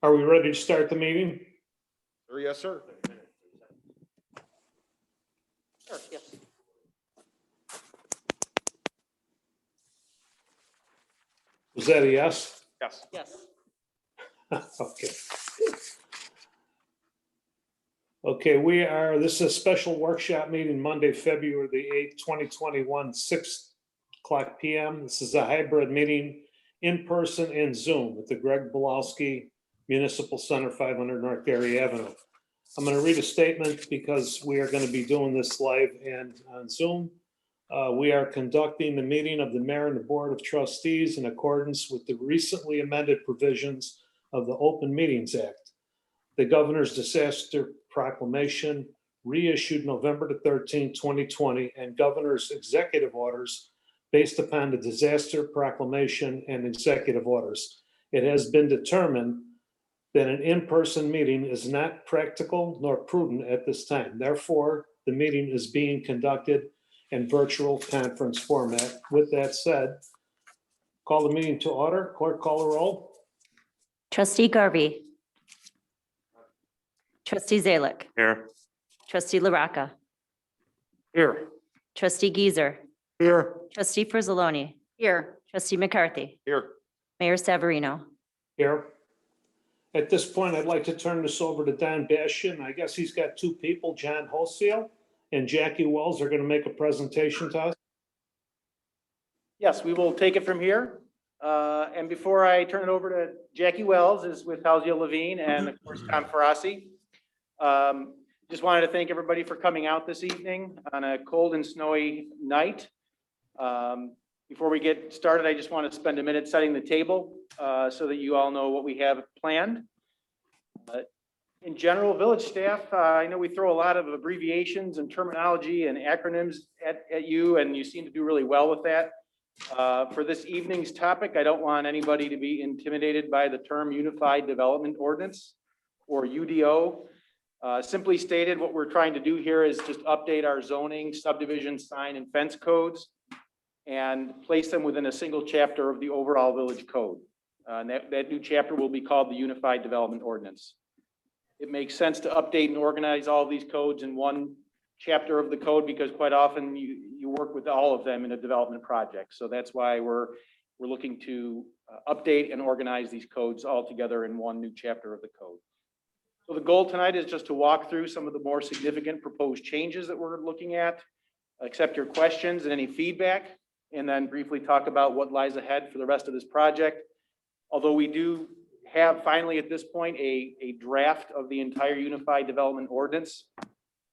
Are we ready to start the meeting? Yes, sir. Sure, yes. Was that a yes? Yes. Yes. Okay. Okay, this is a special workshop meeting Monday, February the 8th, 2021, 6:00 PM. This is a hybrid meeting in person and Zoom at the Greg Bulowski Municipal Center, 500 North Gary Avenue. I'm going to read a statement because we are going to be doing this live and on Zoom. We are conducting the meeting of the mayor and the board of trustees in accordance with the recently amended provisions of the Open Meetings Act. The governor's disaster proclamation reissued November the 13th, 2020, and governor's executive orders based upon the disaster proclamation and executive orders. It has been determined that an in-person meeting is not practical nor prudent at this time. Therefore, the meeting is being conducted in virtual conference format. With that said, call the meeting to order. Clerk, call the roll. Trustee Garvey. Trustee Zalick. Here. Trustee LaRocca. Here. Trustee Geezer. Here. Trustee Frizzoloni. Here. Trustee McCarthy. Here. Mayor Savarino. Here. At this point, I'd like to turn this over to Don Bastian. I guess he's got two people, John Holsfield and Jackie Wells, are going to make a presentation to us. Yes, we will take it from here. And before I turn it over to Jackie Wells, is with Halsey Levine and of course Tom Ferrasi. Just wanted to thank everybody for coming out this evening on a cold and snowy night. Before we get started, I just want to spend a minute setting the table so that you all know what we have planned. In general, village staff, I know we throw a lot of abbreviations and terminology and acronyms at you, and you seem to do really well with that. For this evening's topic, I don't want anybody to be intimidated by the term Unified Development Ordinance or UDO. Simply stated, what we're trying to do here is just update our zoning, subdivision, sign, and fence codes and place them within a single chapter of the overall village code. And that new chapter will be called the Unified Development Ordinance. It makes sense to update and organize all of these codes in one chapter of the code because quite often you work with all of them in a development project. So that's why we're looking to update and organize these codes all together in one new chapter of the code. So the goal tonight is just to walk through some of the more significant proposed changes that we're looking at, accept your questions and any feedback, and then briefly talk about what lies ahead for the rest of this project. Although we do have finally at this point a draft of the entire Unified Development Ordinance,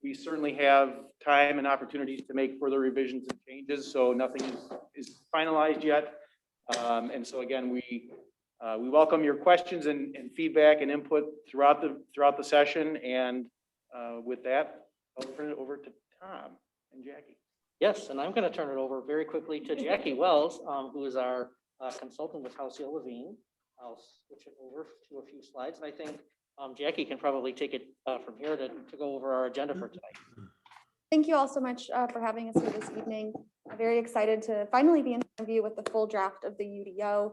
we certainly have time and opportunities to make further revisions and changes, so nothing is finalized yet. And so again, we welcome your questions and feedback and input throughout the session. And with that, I'll turn it over to Tom and Jackie. Yes, and I'm going to turn it over very quickly to Jackie Wells, who is our consultant with Halsey Levine. I'll switch it over to a few slides, and I think Jackie can probably take it from here to go over our agenda for tonight. Thank you all so much for having us here this evening. I'm very excited to finally be in front of you with the full draft of the UDO.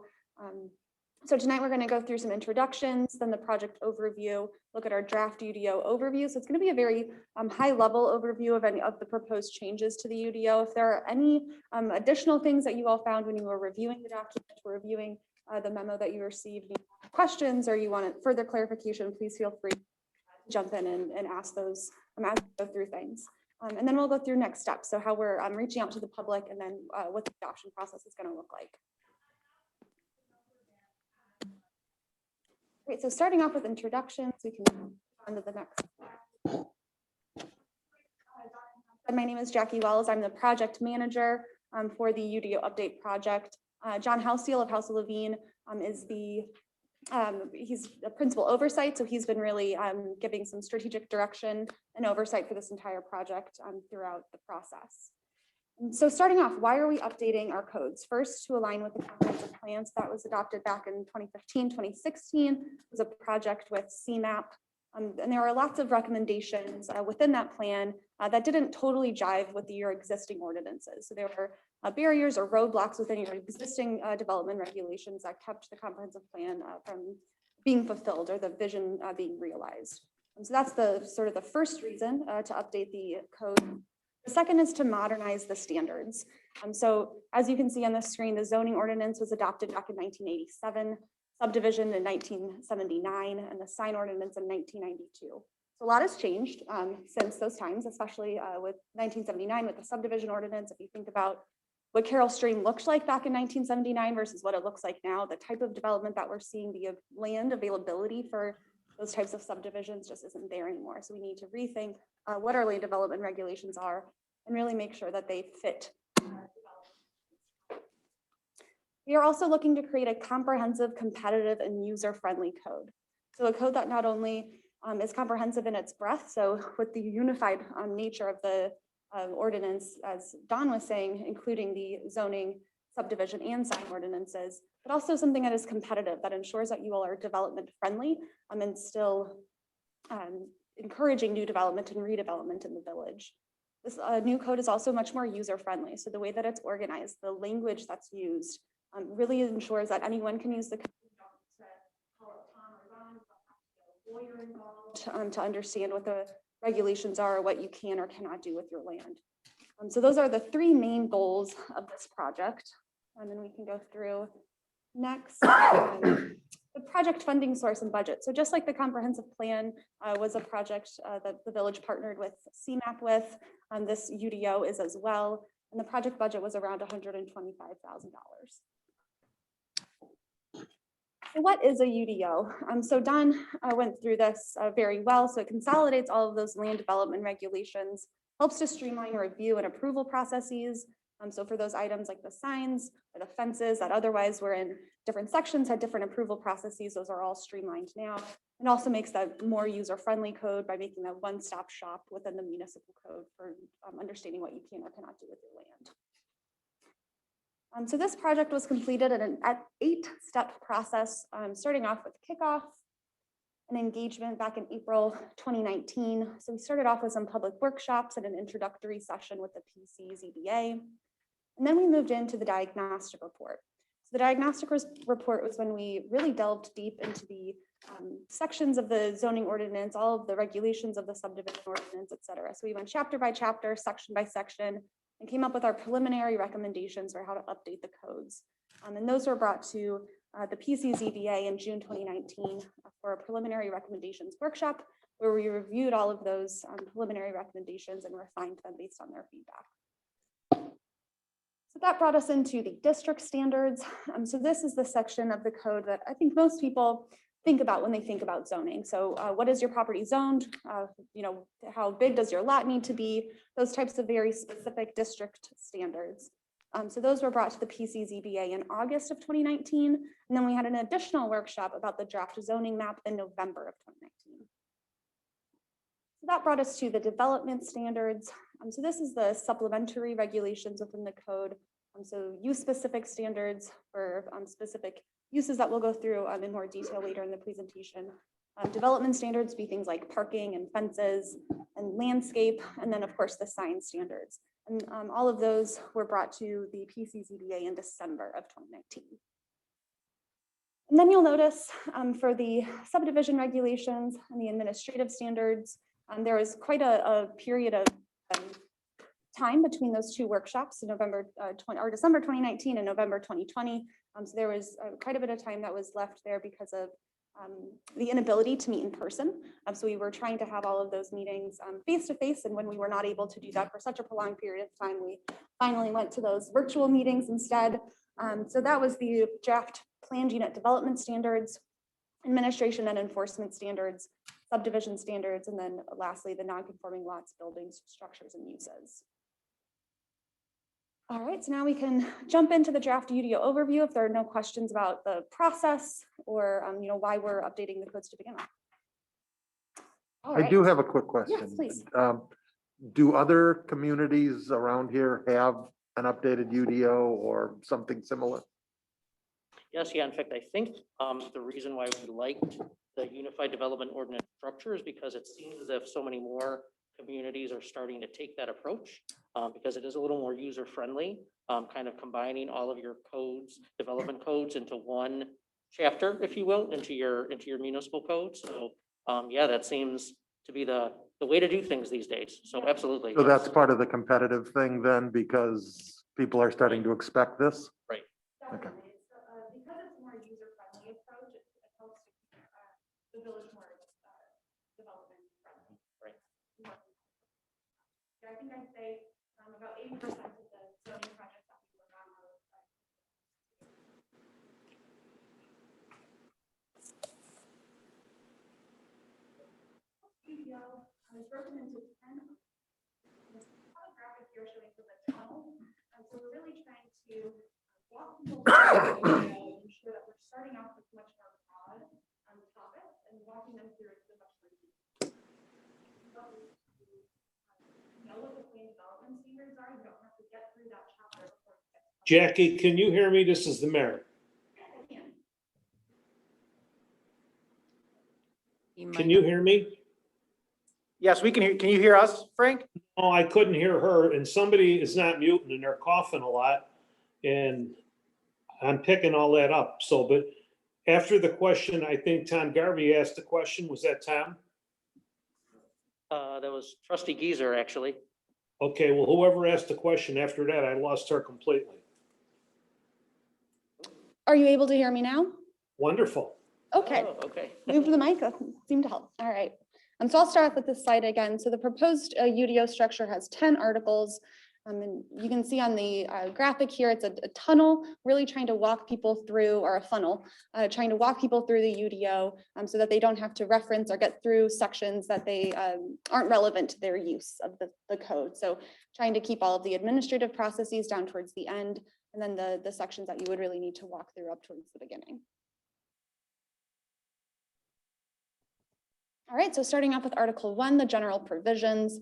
So tonight we're going to go through some introductions, then the project overview, look at our draft UDO overview. So it's going to be a very high level overview of any of the proposed changes to the UDO. If there are any additional things that you all found when you were reviewing the document or reviewing the memo that you received, questions, or you want further clarification, please feel free to jump in and ask those as we go through things. And then we'll go through next steps. So how we're reaching out to the public and then what the adoption process is going to look like. Great, so starting off with introductions, we can move on to the next. My name is Jackie Wells. I'm the project manager for the UDO update project. John Halsey of Halsey Levine is he's a principal oversight, so he's been really giving some strategic direction and oversight for this entire project throughout the process. So starting off, why are we updating our codes? First, to align with the comprehensive plans that was adopted back in 2015, 2016. It was a project with CMAP. And there are lots of recommendations within that plan that didn't totally jive with your existing ordinances. So there were barriers or roadblocks within your existing development regulations that kept the comprehensive plan from being fulfilled or the vision being realized. And so that's the sort of the first reason to update the code. The second is to modernize the standards. So as you can see on the screen, the zoning ordinance was adopted back in 1987, subdivision in 1979, and the sign ordinance in 1992. So a lot has changed since those times, especially with 1979 with the subdivision ordinance. If you think about what Carroll Stream looked like back in 1979 versus what it looks like now, the type of development that we're seeing, the land availability for those types of subdivisions just isn't there anymore. So we need to rethink what our land development regulations are and really make sure that they fit. We are also looking to create a comprehensive, competitive, and user-friendly code. So a code that not only is comprehensive in its breadth, so with the unified nature of the ordinance, as Don was saying, including the zoning, subdivision, and sign ordinances, but also something that is competitive, that ensures that you all are development friendly and still encouraging new development and redevelopment in the village. This new code is also much more user friendly. So the way that it's organized, the language that's used really ensures that anyone can use the code to understand what the regulations are, or what you can or cannot do with your land. So those are the three main goals of this project. And then we can go through next. The project funding source and budget. So just like the comprehensive plan was a project that the village partnered with CMAP with, this UDO is as well. And the project budget was around $125,000. So what is a UDO? So Don went through this very well. So it consolidates all of those land development regulations, helps to streamline review and approval processes. So for those items like the signs or the fences that otherwise were in different sections, had different approval processes, those are all streamlined now. It also makes that more user-friendly code by making that one-stop shop within the municipal code for understanding what you can or cannot do with your land. So this project was completed in an 8-step process, starting off with kickoff and engagement back in April 2019. So we started off with some public workshops and an introductory session with the PCZBA. And then we moved into the diagnostic report. So the diagnostic report was when we really delved deep into the sections of the zoning ordinance, all of the regulations of the subdivision ordinance, et cetera. So we went chapter by chapter, section by section, and came up with our preliminary recommendations for how to update the codes. And those were brought to the PCZBA in June 2019 for a preliminary recommendations workshop, where we reviewed all of those preliminary recommendations and refined them based on their feedback. So that brought us into the district standards. So this is the section of the code that I think most people think about when they think about zoning. So what is your property zoned? How big does your lot need to be? Those types of very specific district standards. So those were brought to the PCZBA in August of 2019. And then we had an additional workshop about the draft zoning map in November of 2019. So that brought us to the development standards. So this is the supplementary regulations within the code. So use-specific standards for specific uses that we'll go through in more detail later in the presentation. Development standards be things like parking and fences and landscape, and then of course the sign standards. And all of those were brought to the PCZBA in December of 2019. And then you'll notice for the subdivision regulations and the administrative standards, there was quite a period of time between those two workshops in December 2019 and November 2020. So there was quite a bit of time that was left there because of the inability to meet in person. So we were trying to have all of those meetings face to face, and when we were not able to do that for such a prolonged period of time, we finally went to those virtual meetings instead. So that was the draft planned unit development standards, administration and enforcement standards, subdivision standards, and then lastly, the non-conforming lots, buildings, structures, and uses. All right, so now we can jump into the draft UDO overview if there are no questions about the process or why we're updating the codes to begin with. All right. I do have a quick question. Yes, please. Do other communities around here have an updated UDO or something similar? Yes, yeah, in fact, I think the reason why we liked the Unified Development Ordinance structure is because it seems as if so many more communities are starting to take that approach because it is a little more user-friendly, kind of combining all of your codes, development codes into one chapter, if you will, into your municipal code. So, yeah, that seems to be the way to do things these days. So absolutely. So that's part of the competitive thing then, because people are starting to expect this? Right. Okay. Because it's more user-friendly approach, it helps to keep the village more development friendly. Right. Yeah, I think I'd say about 80% of the zoning projects that we work on are. UDO is broken into 10. This graphic here showing the tunnel. So we're really trying to walk people through the UDO and ensure that we're starting off with much more broad topics and walking them through the much more deep. Know what the plan development standards are. You don't have to get through that chapter before you get to Jackie, can you hear me? This is the mayor. Can you hear me? Yes, we can hear. Can you hear us, Frank? Oh, I couldn't hear her, and somebody is not muting and they're coughing a lot. And I'm picking all that up. So, but after the question, I think Tom Garvey asked the question. Was that Tom? That was Trustee Geezer, actually. Okay, well, whoever asked the question after that, I lost her completely. Are you able to hear me now? Wonderful. Okay. Oh, okay. Move the mic, that seemed to help. All right. So I'll start off with this slide again. So the proposed UDO structure has 10 articles. And you can see on the graphic here, it's a tunnel, really trying to walk people through, or a funnel, trying to walk people through the UDO so that they don't have to reference or get through sections that they aren't relevant to their use of the code. So trying to keep all of the administrative processes down towards the end, and then the sections that you would really need to walk through up towards the beginning. All right, so starting off with Article 1, the general provisions.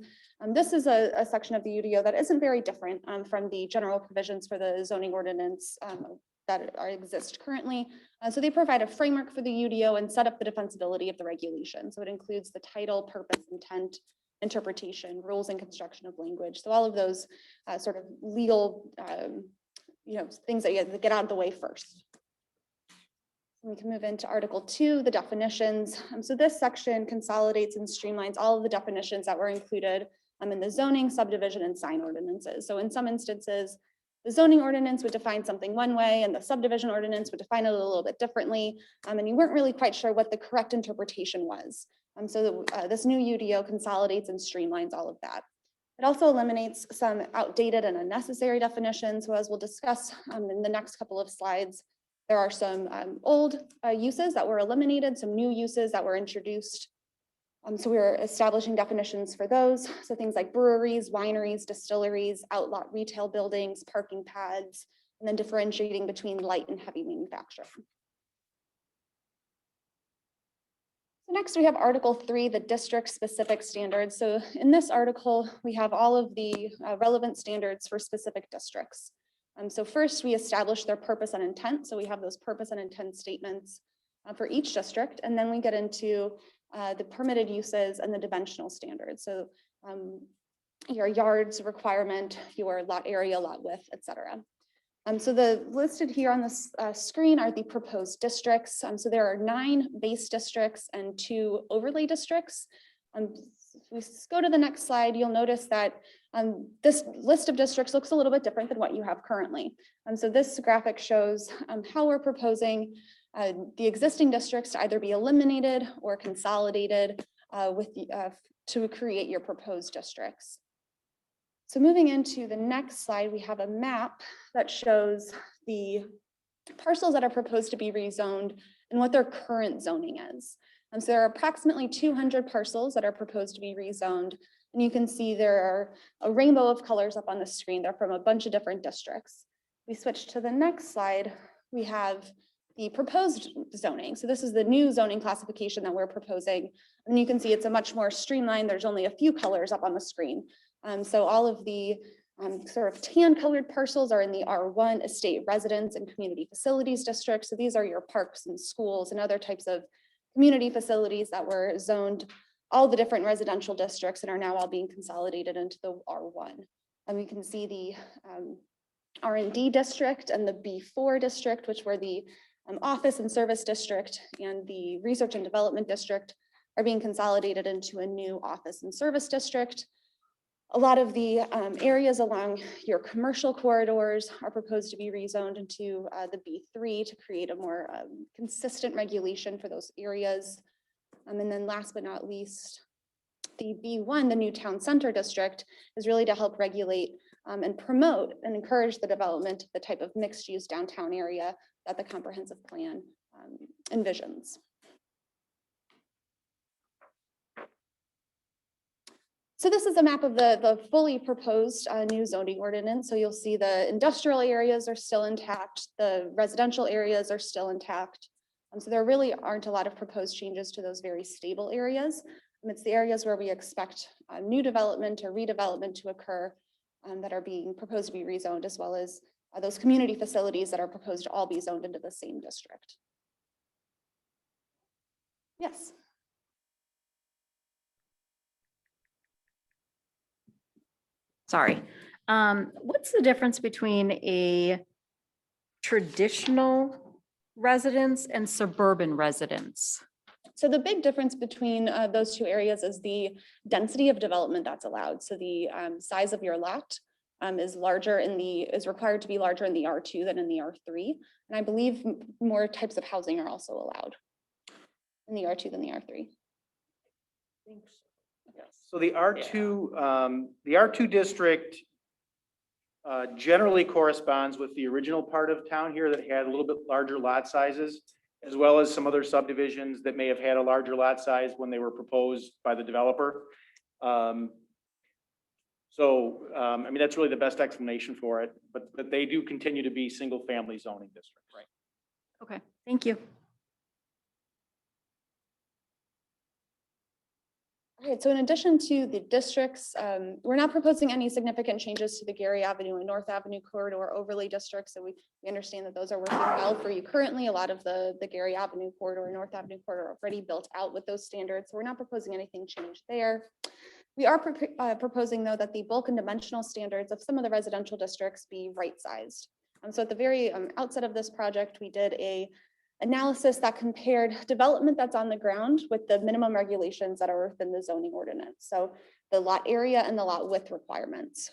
This is a section of the UDO that isn't very different from the general provisions for the zoning ordinance that exist currently. So they provide a framework for the UDO and set up the defensibility of the regulation. So it includes the title, purpose, intent, interpretation, rules and construction of language. So all of those sort of legal things that you have to get out of the way first. We can move into Article 2, the definitions. So this section consolidates and streamlines all of the definitions that were included in the zoning, subdivision, and sign ordinances. So in some instances, the zoning ordinance would define something one way and the subdivision ordinance would define it a little bit differently. And you weren't really quite sure what the correct interpretation was. So this new UDO consolidates and streamlines all of that. It also eliminates some outdated and unnecessary definitions. So as we'll discuss in the next couple of slides, there are some old uses that were eliminated, some new uses that were introduced. So we're establishing definitions for those. So things like breweries, wineries, distilleries, outlot retail buildings, parking pads, and then differentiating between light and heavy manufacturing. So next we have Article 3, the district specific standards. So in this article, we have all of the relevant standards for specific districts. So first we establish their purpose and intent. So we have those purpose and intent statements for each district. And then we get into the permitted uses and the dimensional standards. So your yards requirement, your lot area, lot width, et cetera. So the listed here on this screen are the proposed districts. So there are 9 base districts and 2 overlay districts. If we go to the next slide, you'll notice that this list of districts looks a little bit different than what you have currently. So this graphic shows how we're proposing the existing districts to either be eliminated or consolidated to create your proposed districts. So moving into the next slide, we have a map that shows the parcels that are proposed to be rezoned and what their current zoning is. So there are approximately 200 parcels that are proposed to be rezoned. And you can see there are a rainbow of colors up on the screen. They're from a bunch of different districts. We switch to the next slide. We have the proposed zoning. So this is the new zoning classification that we're proposing. And you can see it's a much more streamlined. There's only a few colors up on the screen. So all of the sort of tan colored parcels are in the R1 estate residence and community facilities district. So these are your parks and schools and other types of community facilities that were zoned all the different residential districts and are now all being consolidated into the R1. And we can see the R&D district and the B4 district, which were the office and service district and the research and development district are being consolidated into a new office and service district. A lot of the areas along your commercial corridors are proposed to be rezoned into the B3 to create a more consistent regulation for those areas. And then last but not least, the B1, the new town center district, is really to help regulate and promote and encourage the development of the type of mixed use downtown area that the comprehensive plan envisions. So this is a map of the fully proposed new zoning ordinance. So you'll see the industrial areas are still intact. The residential areas are still intact. So there really aren't a lot of proposed changes to those very stable areas. It's the areas where we expect new development or redevelopment to occur that are being proposed to be rezoned, as well as those community facilities that are proposed to all be zoned into the same district. Yes. Sorry. What's the difference between a traditional residence and suburban residence? So the big difference between those two areas is the density of development that's allowed. So the size of your lot is required to be larger in the R2 than in the R3. And I believe more types of housing are also allowed in the R2 than the R3. So the R2 district generally corresponds with the original part of town here that had a little bit larger lot sizes, as well as some other subdivisions that may have had a larger lot size when they were proposed by the developer. I mean, that's really the best explanation for it, but they do continue to be single-family zoning districts. Right. Okay, thank you. All right, so in addition to the districts, we're not proposing any significant changes to the Gary Avenue and North Avenue corridor overlay districts. So we understand that those are working well for you currently. A lot of the Gary Avenue corridor and North Avenue corridor are already built out with those standards. So we're not proposing anything changed there. We are proposing, though, that the bulk and dimensional standards of some of the residential districts be right-sized. So at the very outset of this project, we did a analysis that compared development that's on the ground with the minimum regulations that are within the zoning ordinance. So the lot area and the lot width requirements.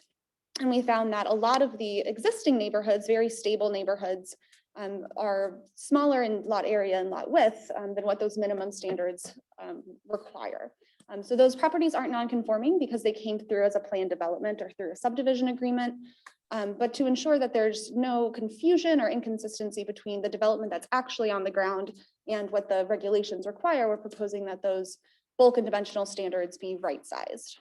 And we found that a lot of the existing neighborhoods, very stable neighborhoods, are smaller in lot area and lot width than what those minimum standards require. So those properties aren't non-conforming because they came through as a planned development or through a subdivision agreement. But to ensure that there's no confusion or inconsistency between the development that's actually on the ground and what the regulations require, we're proposing that those bulk and dimensional standards be right-sized.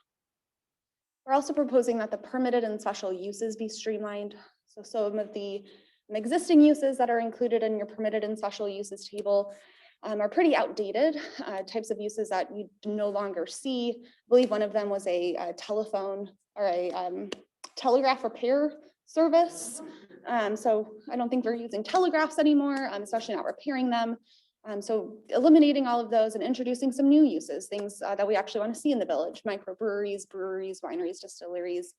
We're also proposing that the permitted and special uses be streamlined. So some of the existing uses that are included in your permitted and special uses table are pretty outdated, types of uses that you no longer see. I believe one of them was a telephone or a telegraph repair service. So I don't think we're using telegraphs anymore, especially not repairing them. So eliminating all of those and introducing some new uses, things that we actually want to see in the village: microbreweries, breweries, wineries, distilleries,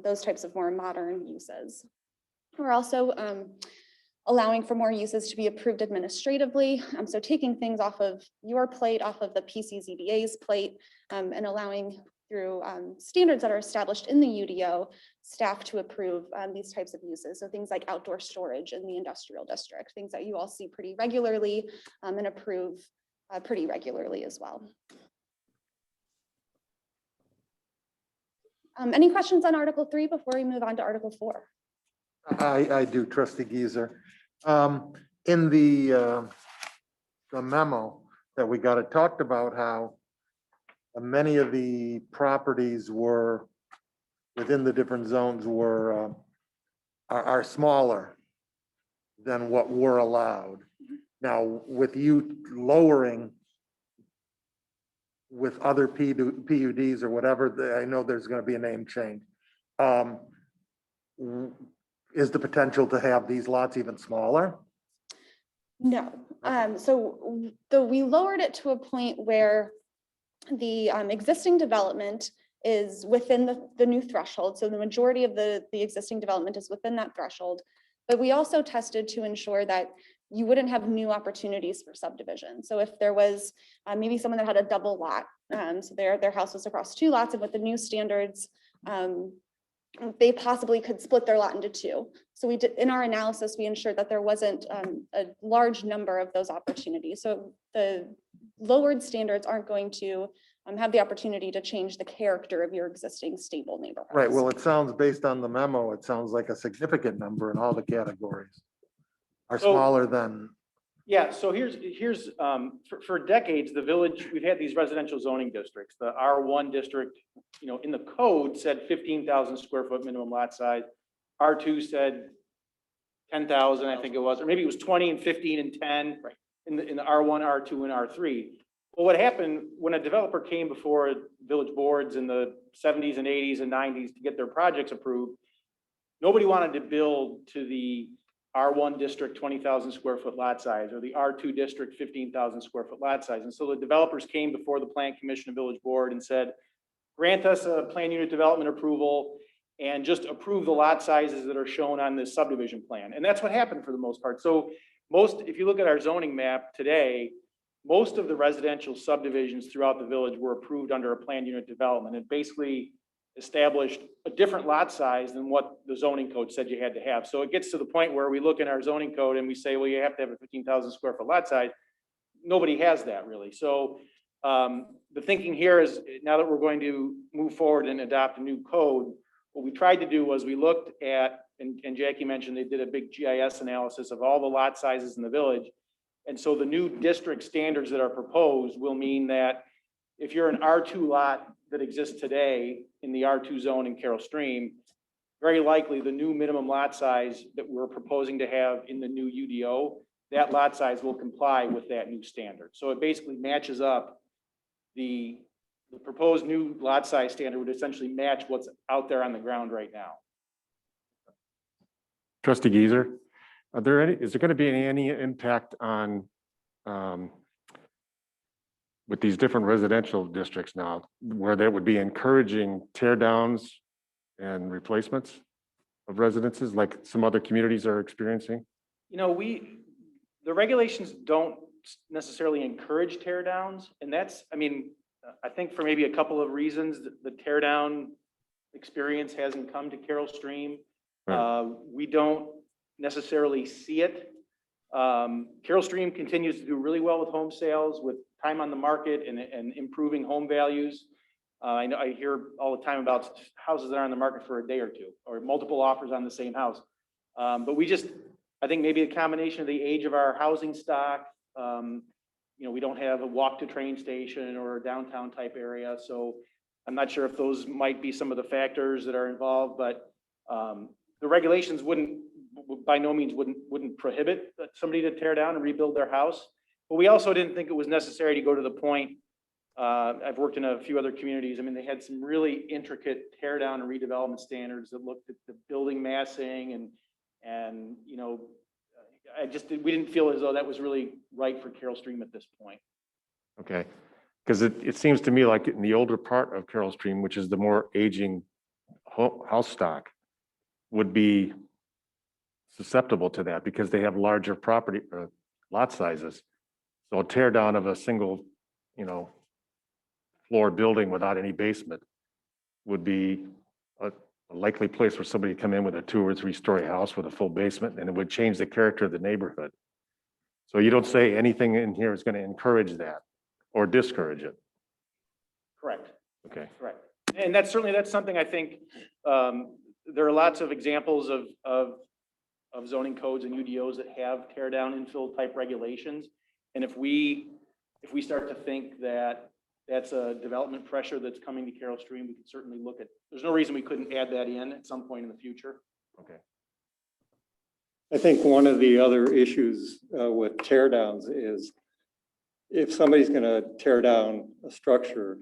those types of more modern uses. We're also allowing for more uses to be approved administratively. So taking things off of your plate, off of the PCZBA's plate, and allowing through standards that are established in the UDO, staff to approve these types of uses. So things like outdoor storage in the industrial district, things that you all see pretty regularly and approve pretty regularly as well. Any questions on Article 3 before we move on to Article 4? I do, Trustee Geezer. In the memo that we got, it talked about how many of the properties were within the different zones are smaller than what were allowed. Now, with you lowering with other PUDs or whatever, I know there's going to be a name change. Is the potential to have these lots even smaller? No. So we lowered it to a point where the existing development is within the new threshold. So the majority of the existing development is within that threshold. But we also tested to ensure that you wouldn't have new opportunities for subdivision. So if there was maybe someone that had a double lot, so their house was across 2 lots, and with the new standards, they possibly could split their lot into 2. So we did, in our analysis, we ensured that there wasn't a large number of those opportunities. So the lowered standards aren't going to have the opportunity to change the character of your existing stable neighborhood. Right, well, it sounds, based on the memo, it sounds like a significant number in all the categories are So- smaller than, Yeah, so here's for decades, the village, we've had these residential zoning districts. The R1 district, you know, in the code said 15,000 square foot minimum lot size. R2 said 10,000, I think it was, or maybe it was 20 and 15 and 10 in the R1, R2, and R3. Well, what happened when a developer came before village boards in the 70s and 80s and 90s to get their projects approved, nobody wanted to build to the R1 district 20,000 square foot lot size, or the R2 district 15,000 square foot lot size. And so the developers came before the Plan Commission and Village Board and said, grant us a plan unit development approval and just approve the lot sizes that are shown on this subdivision plan. And that's what happened for the most part. So if you look at our zoning map today, most of the residential subdivisions throughout the village were approved under a plan unit development. It basically established a different lot size than what the zoning code said you had to have. So it gets to the point where we look in our zoning code and we say, well, you have to have a 15,000 square foot lot size. Nobody has that really. So the thinking here is, now that we're going to move forward and adopt a new code, what we tried to do was we looked at, and Jackie mentioned they did a big GIS analysis of all the lot sizes in the village. And so the new district standards that are proposed will mean that if you're an R2 lot that exists today in the R2 zone in Carroll Stream, very likely the new minimum lot size that we're proposing to have in the new UDO, that lot size will comply with that new standard. So it basically matches up the proposed new lot size standard would essentially match what's out there on the ground right now. Trustee Geezer, is there going to be any impact on with these different residential districts now, where they would be encouraging tear downs and replacements of residences like some other communities are experiencing? You know, the regulations don't necessarily encourage tear downs, and that's, I mean, I think for maybe a couple of reasons, the tear down experience hasn't come to Carroll Stream. Right. We don't necessarily see it. Carroll Stream continues to do really well with home sales, with time on the market and improving home values. I know I hear all the time about houses that are on the market for a day or two, or multiple offers on the same house. But I think maybe a combination of the age of our housing stock. You know, we don't have a walk to train station or a downtown type area. So I'm not sure if those might be some of the factors that are involved, but the regulations by no means wouldn't prohibit somebody to tear down and rebuild their house. But we also didn't think it was necessary to go to the point. I've worked in a few other communities. I mean, they had some really intricate tear down and redevelopment standards that looked at the building massing and you know, we didn't feel as though that was really right for Carroll Stream at this point. Okay, because it seems to me like in the older part of Carroll Stream, which is the more aging house stock, would be susceptible to that because they have larger property lot sizes. So a tear down of a single, you know, floor building without any basement would be a likely place for somebody to come in with a 2 or 3 story house with a full basement, and it would change the character of the neighborhood. So you don't say anything in here is going to encourage that or discourage it. Correct. Okay. Correct. And that's something I think there are lots of examples of zoning codes and UDOs that have tear down infill type regulations. And if we start to think that that's a development pressure that's coming to Carroll Stream, we could certainly look at, there's no reason we couldn't add that in at some point in the future. Okay. I think one of the other issues with tear downs is if somebody's going to tear down a structure,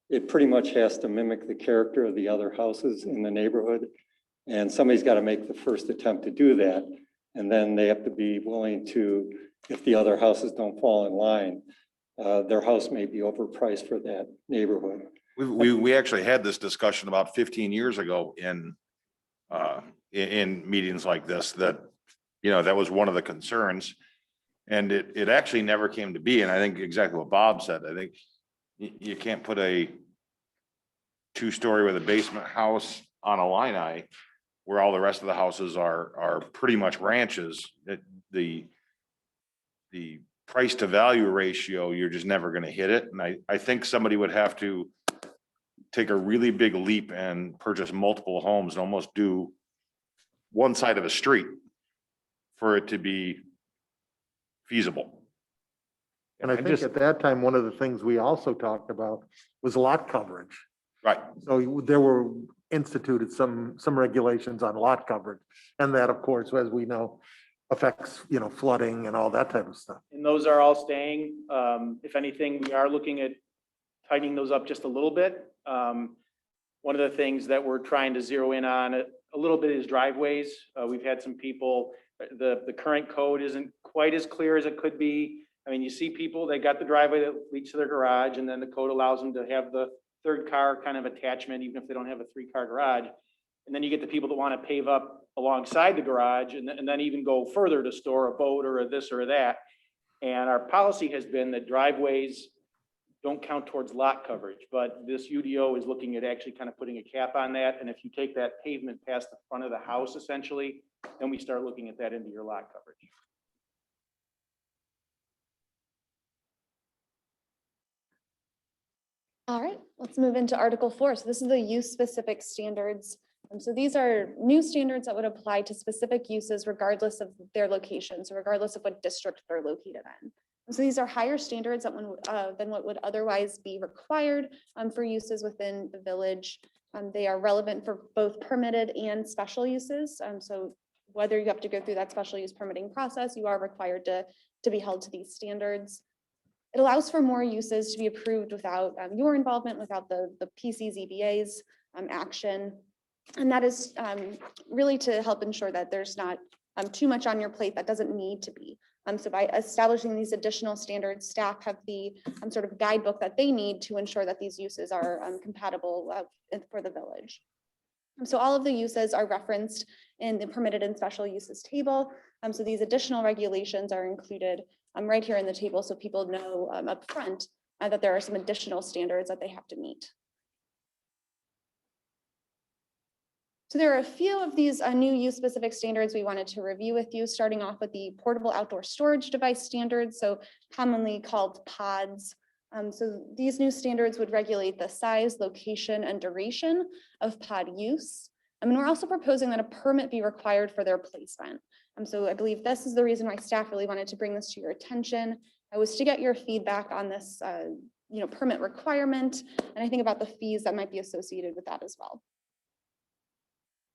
it pretty much has to mimic the character of the other houses in the neighborhood. And somebody's got to make the first attempt to do that. And then they have to be willing to, if the other houses don't fall in line, their house may be overpriced for that neighborhood. We actually had this discussion about 15 years ago in meetings like this, that, you know, that was one of the concerns. And it actually never came to be. And I think exactly what Bob said. I think you can't put a 2-story with a basement house on Illini where all the rest of the houses are pretty much ranches. The price to value ratio, you're just never gonna hit it. And I think somebody would have to take a really big leap and purchase multiple homes and almost do one side of a street for it to be feasible. And I think at that time, one of the things we also talked about was lot coverage. Right. So there were instituted some regulations on lot coverage. And that, of course, as we know, affects, flooding and all that type of stuff. And those are all staying. If anything, we are looking at tightening those up just a little bit. One of the things that we're trying to zero in on a little bit is driveways. We've had some people, the current code isn't quite as clear as it could be. I mean, you see people, they got the driveway that leads to their garage, and then the code allows them to have the third car kind of attachment, even if they don't have a 3-car garage. And then you get the people that want to pave up alongside the garage and then even go further to store a boat or a this or that. And our policy has been that driveways don't count towards lot coverage, but this UDO is looking at actually kind of putting a cap on that. And if you take that pavement past the front of the house, essentially, then we start looking at that into your lot coverage. All right, let's move into Article 4. So this is the use-specific standards. So these are new standards that would apply to specific uses regardless of their location, so regardless of what district they're located in. So these are higher standards than what would otherwise be required for uses within the village. They are relevant for both permitted and special uses. So whether you have to go through that special use permitting process, you are required to be held to these standards. It allows for more uses to be approved without your involvement, without the PCZBA's action. And that is really to help ensure that there's not too much on your plate that doesn't need to be. So by establishing these additional standards, staff have the sort of guidebook that they need to ensure that these uses are compatible for the village. So all of the uses are referenced in the permitted and special uses table. So these additional regulations are included right here in the table, so people know up front that there are some additional standards that they have to meet. So there are a few of these new use-specific standards we wanted to review with you, starting off with the portable outdoor storage device standards, so commonly called PODs. So these new standards would regulate the size, location, and duration of pod use. And we're also proposing that a permit be required for their placement. So I believe this is the reason why staff really wanted to bring this to your attention. I was to get your feedback on this permit requirement, and I think about the fees that might be associated with that as well.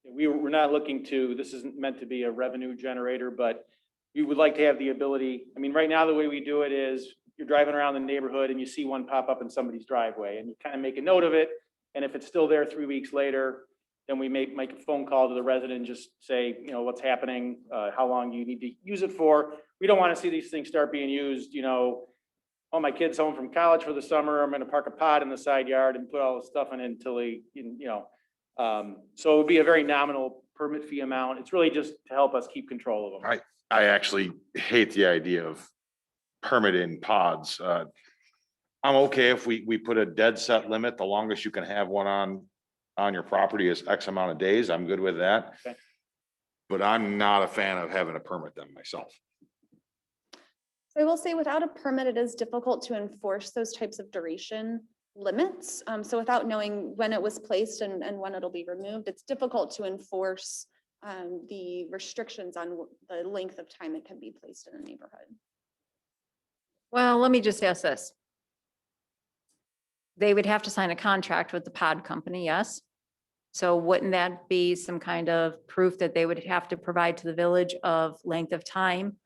We're not looking to, this isn't meant to be a revenue generator, but we would like to have the ability, I mean, right now, the way we do it is you're driving around the neighborhood and you see one pop up in somebody's driveway and you kind of make a note of it. And if it's still there 3 weeks later, then we make a phone call to the resident and just say, what's happening, how long do you need to use it for? We don't want to see these things start being used, oh, my kid's home from college for the summer, I'm going to park a pod in the side yard and put all the stuff in it until he, so it would be a very nominal permit fee amount. It's really just to help us keep control of them. I actually hate the idea of permitting pods. I'm okay if we put a dead set limit. The longest you can have one on your property is X amount of days. I'm good with that. Okay. But I'm not a fan of having to permit them myself. So I will say without a permit, it is difficult to enforce those types of duration limits. So without knowing when it was placed and when it'll be removed, it's difficult to enforce the restrictions on the length of time it can be placed in a neighborhood. Well, let me just ask this. They would have to sign a contract with the pod company, yes? So wouldn't that be some kind of proof that they would have to provide to the village of length of time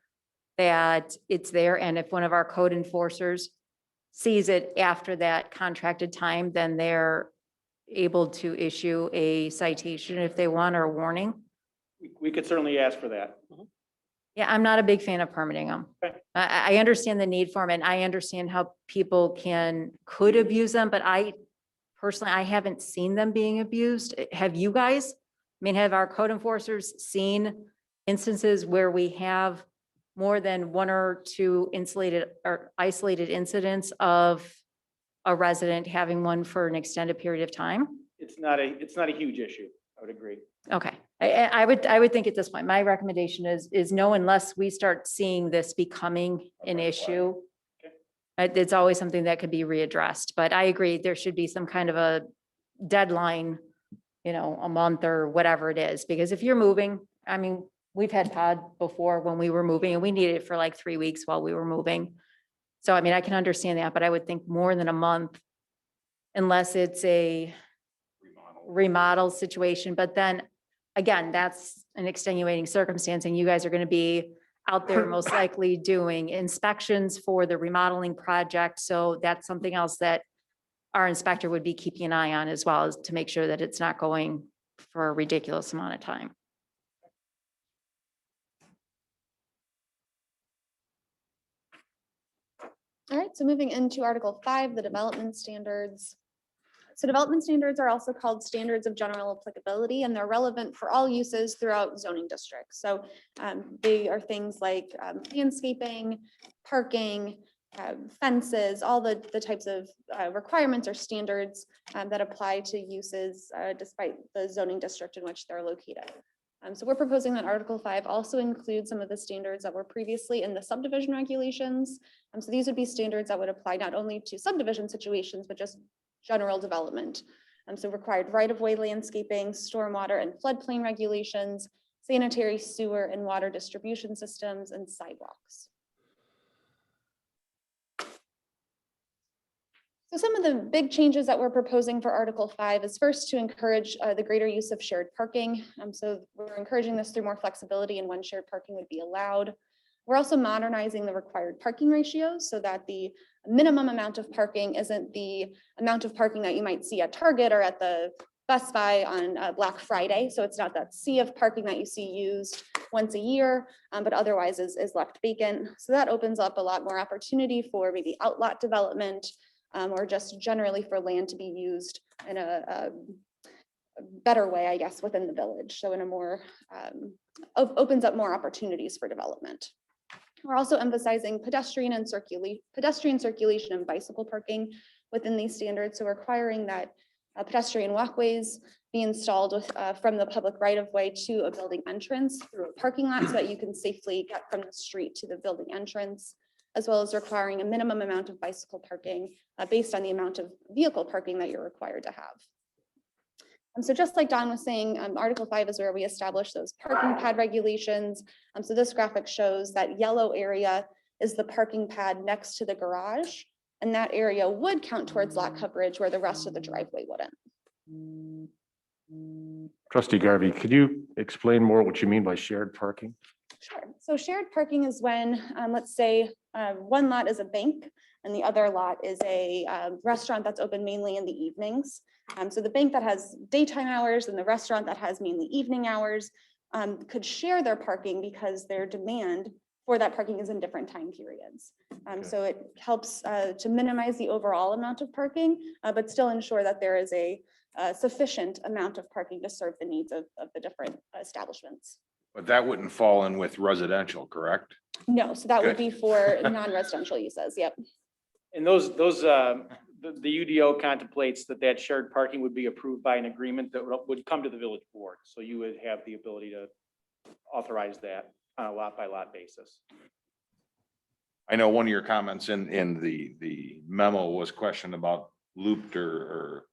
that it's there? And if one of our code enforcers sees it after that contracted time, then they're able to issue a citation if they want, or a warning? We could certainly ask for that. Yeah, I'm not a big fan of permitting them. Okay. I understand the need for them, and I understand how people could abuse them, but I haven't seen them being abused. Have you guys? I mean, have our code enforcers seen instances where we have more than one or two insulated or isolated incidents of a resident having one for an extended period of time? It's not a huge issue. I would agree. Okay, I would think at this point, my recommendation is no, unless we start seeing this becoming an issue. It's always something that could be readdressed, but I agree, there should be some kind of a deadline, a month or whatever it is, because if you're moving, I mean, we've had pod before when we were moving and we needed it for like 3 weeks while we were moving. So I mean, I can understand that, but I would think more than a month unless it's a remodel situation, but then again, that's an extenuating circumstance and you guys are going to be out there most likely doing inspections for the remodeling project. So that's something else that our inspector would be keeping an eye on as well, as to make sure that it's not going for a ridiculous amount of time. All right, so moving into Article 5, the development standards. So development standards are also called standards of general applicability, and they're relevant for all uses throughout zoning districts. So they are things like landscaping, parking, fences, all the types of requirements or standards that apply to uses despite the zoning district in which they're located. So we're proposing that Article 5 also includes some of the standards that were previously in the subdivision regulations. So these would be standards that would apply not only to subdivision situations, but just general development. So required right-of-way landscaping, stormwater and floodplain regulations, sanitary sewer and water distribution systems, and sidewalks. So some of the big changes that we're proposing for Article 5 is first to encourage the greater use of shared parking. So we're encouraging this through more flexibility in when shared parking would be allowed. We're also modernizing the required parking ratios so that the minimum amount of parking isn't the amount of parking that you might see at Target or at the Best Buy on Black Friday. So it's not that sea of parking that you see used once a year, but otherwise is left vacant. So that opens up a lot more opportunity for maybe outlot development, or just generally for land to be used in a better way, I guess, within the village. So in a more, opens up more opportunities for development. We're also emphasizing pedestrian circulation and bicycle parking within these standards. So requiring that pedestrian walkways be installed with, from the public right-of-way to a building entrance through a parking lot so that you can safely get from the street to the building entrance, as well as requiring a minimum amount of bicycle parking based on the amount of vehicle parking that you're required to have. So just like Don was saying, Article 5 is where we establish those parking pad regulations. So this graphic shows that yellow area is the parking pad next to the garage, and that area would count towards lot coverage where the rest of the driveway wouldn't. Trustee Garvey, could you explain more what you mean by shared parking? Sure. So shared parking is when, let's say, one lot is a bank and the other lot is a restaurant that's open mainly in the evenings. So the bank that has daytime hours and the restaurant that has mainly evening hours could share their parking because their demand for that parking is in different time periods. So it helps to minimize the overall amount of parking, but still ensure that there is a sufficient amount of parking to serve the needs of the different establishments. But that wouldn't fall in with residential, correct? No, so that would Good. be for non-residential uses, yep. And the UDO contemplates that shared parking would be approved by an agreement that would come to the village board. So you would have the ability to authorize that on a lot by lot basis. I know one of your comments in the memo was questioned about looped or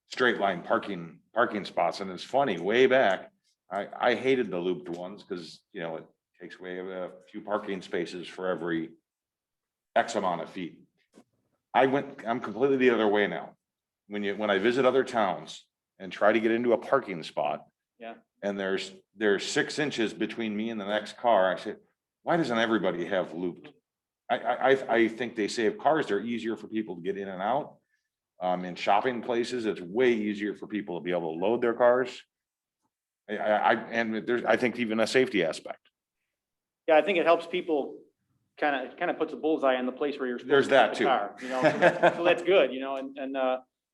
straight line parking spots. And it's funny, way back, I hated the looped ones because, it takes away a few parking spaces for every X amount of feet. I'm completely the other way now. When I visit other towns and try to get into a parking spot. Yeah. And there's 6 inches between me and the next car, I say, why doesn't everybody have looped? I think they save cars. They're easier for people to get in and out. In shopping places, it's way easier for people to be able to load their cars. And I think even a safety aspect. Yeah, I think it helps people kind of puts a bullseye on the place where you're There's supposed to that put the car, so that's good, and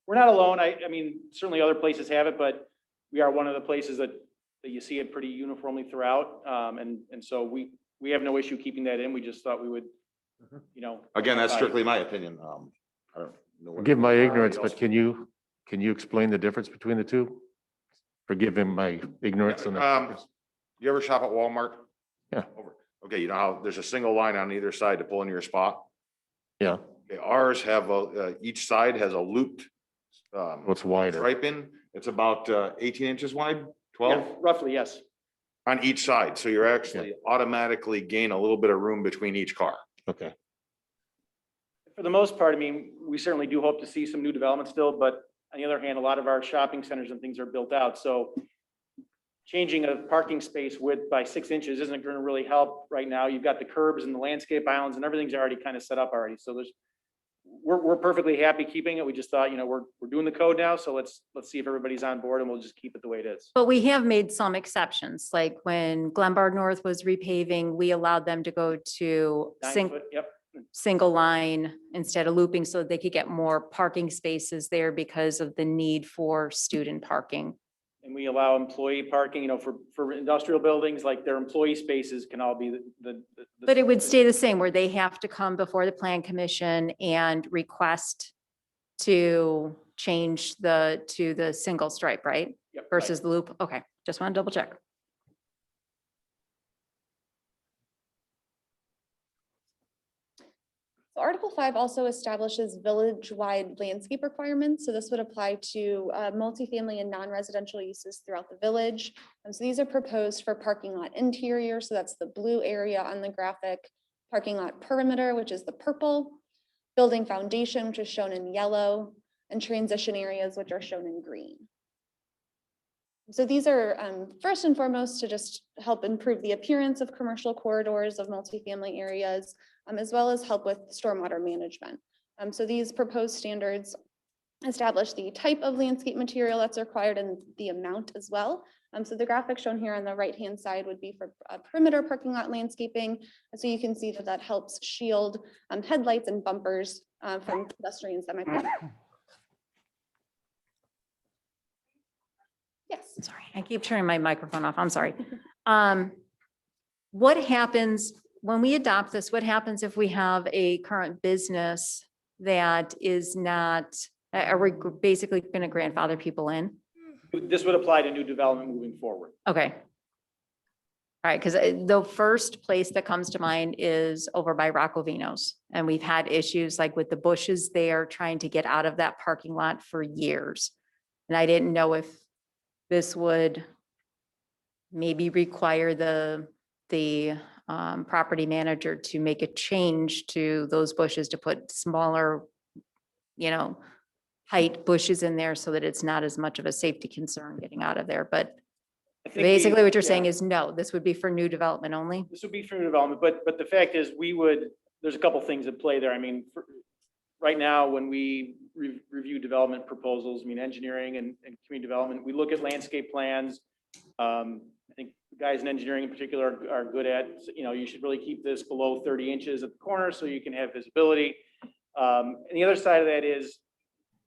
we're not alone. I mean, certainly other places have it, but we are one of the places that that you see it pretty uniformly throughout. And so we have no issue keeping that in. We just thought we would, you know. Again, that's identify- strictly my opinion. I don't know. what Forgive my everybody ignorance, else but can you explain the difference between the two? Forgive him my ignorance on that. You ever shop at Walmart? Yeah. Okay, you know how there's a single line on either side to pull into your spot? Yeah, Okay, ours have each side has a looped what's wider? stripe in. It's about 18 inches wide, Yeah, 12 roughly, yes. on each side. So you're actually automatically gain a little bit of room between each car. Okay. For the most part, I mean, we certainly do hope to see some new development still, but on the other hand, a lot of our shopping centers and things are built out, so changing a parking space width by 6 inches isn't gonna really help right now. You've got the curbs and the landscape islands and everything's already kind of set up already, so we're perfectly happy keeping it. We just thought, you know, we're doing the code now, so let's see if everybody's on board and we'll just keep it the way it is. But we have made some exceptions, like when Glenbard North was repaving, we allowed them to go to 9 foot, yep. single line instead of looping so they could get more parking spaces there because of the need for student parking. And we allow employee parking, you know, for industrial buildings, like their employee spaces can all be the. But it would stay the same where they have to come before the plan commission and request to change to the single stripe, right? Yep, right. Versus the loop. Okay, just want to double check. So Article 5 also establishes village-wide landscape requirements. So this would apply to multifamily and non-residential uses throughout the village. So these are proposed for parking lot interior. So that's the blue area on the graphic. Parking lot perimeter, which is the purple. Building foundation, which is shown in yellow. And transition areas, which are shown in green. So these are first and foremost to just help improve the appearance of commercial corridors of multifamily areas, as well as help with stormwater management. So these proposed standards establish the type of landscape material that's required and the amount as well. So the graphic shown here on the right-hand side would be for perimeter parking lot landscaping. So you can see that that helps shield headlights and bumpers from pedestrians that might be. Yes. Sorry, I keep turning my microphone off. I'm sorry. What happens when we adopt this? What happens if we have a current business that is not, are we basically going to grandfather people in? This would apply to new development moving forward. Okay. All right, because the first place that comes to mind is over by Rocco Vino's. And we've had issues like with the bushes there trying to get out of that parking lot for years. And I didn't know if this would maybe require the property manager to make a change to those bushes to put smaller, height bushes in there so that it's not as much of a safety concern getting out of there. But I think we- basically what you're saying yeah, is no, this would be for new development only. this would be for new development, but the fact is there's a couple things at play there. I mean, right now, when we review development proposals, I mean, engineering and community development, we look at landscape plans. I think guys in engineering in particular are good at, you should really keep this below 30 inches at the corner so you can have visibility. And the other side of that is,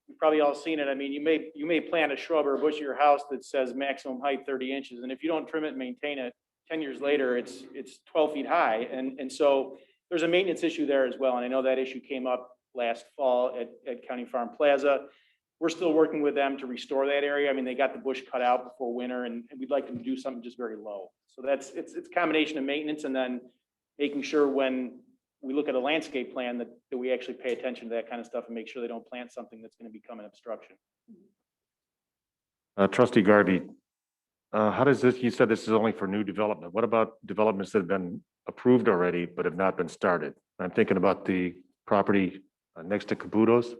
you've probably all seen it. I mean, you may plant a shrub or a bush at your house that says maximum height 30 inches. And if you don't trim it and maintain it, 10 years later, it's 12 feet high. And so there's a maintenance issue there as well. And I know that issue came up last fall at County Farm Plaza. We're still working with them to restore that area. I mean, they got the bush cut out before winter and we'd like them to do something just very low. So it's a combination of maintenance and then making sure when we look at a landscape plan that we actually pay attention to that kind of stuff and make sure they don't plant something that's going to become an obstruction. Trustee Garvey, how does this, you said this is only for new development. What about developments that have been approved already but have not been started? I'm thinking about the property next to Caputo's.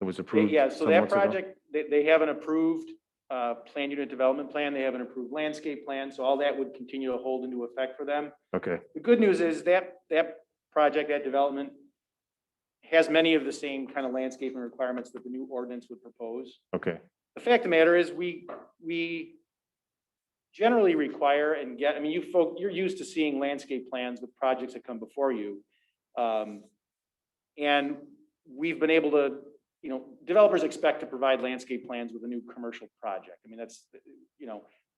It was approved. Yeah, so some that months ago? project, they have an approved planned unit development plan. They have an approved landscape plan. So all that would continue to hold into effect for them. Okay, The good news is that project, that development has many of the same kind of landscaping requirements that the new ordinance would propose. okay, The fact of the matter is we generally require and get, I mean, you're used to seeing landscape plans with projects that come before you. And we've been able to, developers expect to provide landscape plans with a new commercial project. I mean, that's,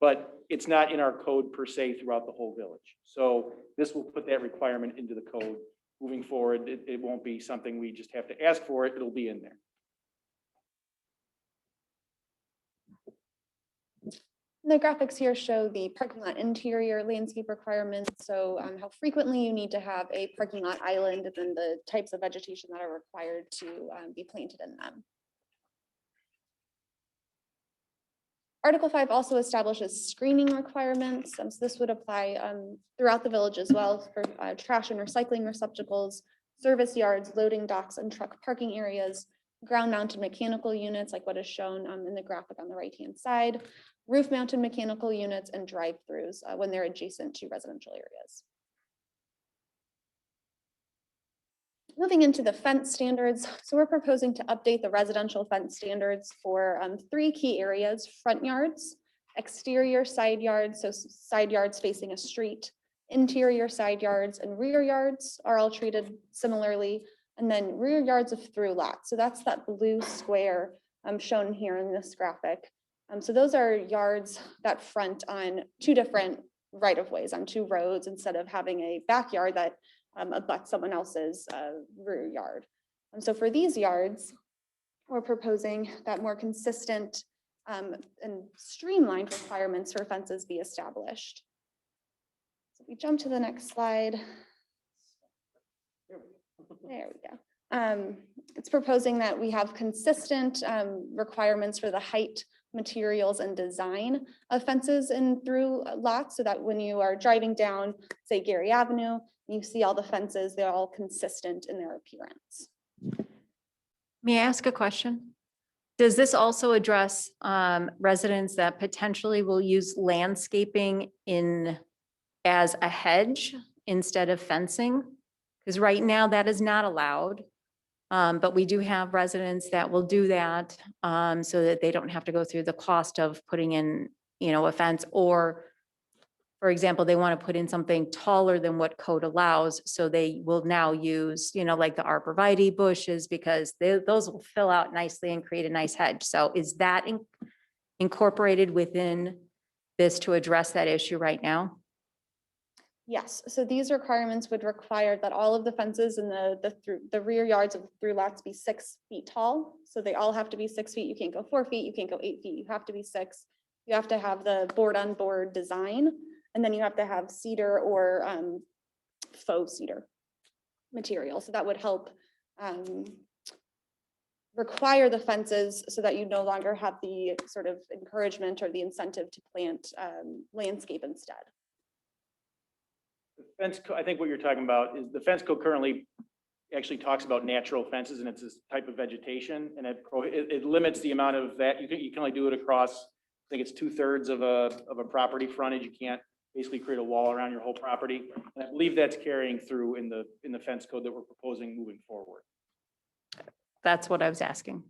but it's not in our code per se throughout the whole village. So this will put that requirement into the code moving forward. It won't be something we just have to ask for it. It'll be in there. The graphics here show the parking lot interior landscape requirements. So how frequently you need to have a parking lot island and then the types of vegetation that are required to be planted in them. Article 5 also establishes screening requirements. So this would apply throughout the village as well for trash and recycling receptacles, service yards, loading docks, and truck parking areas, ground mounted mechanical units like what is shown in the graphic on the right-hand side, roof mounted mechanical units, and drive-throughs when they're adjacent to residential areas. Moving into the fence standards. So we're proposing to update the residential fence standards for 3 key areas: front yards, exterior side yards, so side yards facing a street, interior side yards, and rear yards are all treated similarly. And then rear yards of through lots. So that's that blue square shown here in this graphic. So those are yards that front on 2 different right-of-ways on 2 roads instead of having a backyard that abuts someone else's rear yard. And so for these yards, we're proposing that more consistent and streamlined requirements for fences be established. So if we jump to the next slide. There we go. It's proposing that we have consistent requirements for the height, materials, and design of fences in through lots, so that when you are driving down, say, Gary Avenue, you see all the fences, they're all consistent in their appearance. May I ask a question? Does this also address residents that potentially will use landscaping as a hedge instead of fencing? Because right now that is not allowed. But we do have residents that will do that so that they don't have to go through the cost of putting in, a fence, or, for example, they want to put in something taller than what code allows. So they will now use, like the arborvitae bushes, because those will fill out nicely and create a nice hedge. So is that incorporated within this to address that issue right now? Yes, so these requirements would require that all of the fences in the rear yards of the through lots be 6 feet tall. So they all have to be 6 feet. You can't go 4 feet, you can't go 8 feet, you have to be 6. You have to have the board-on-board design, and then you have to have cedar or faux cedar material. So that would help require the fences so that you no longer have the sort of encouragement or the incentive to plant landscape instead. The fence, I think what you're talking about is the fence code currently actually talks about natural fences, and it's this type of vegetation, and it limits the amount of that. You can only do it across, I think it's 2/3 of a property frontage. You can't basically create a wall around your whole property. And I believe that's carrying through in the fence code that we're proposing moving forward. That's what I was asking.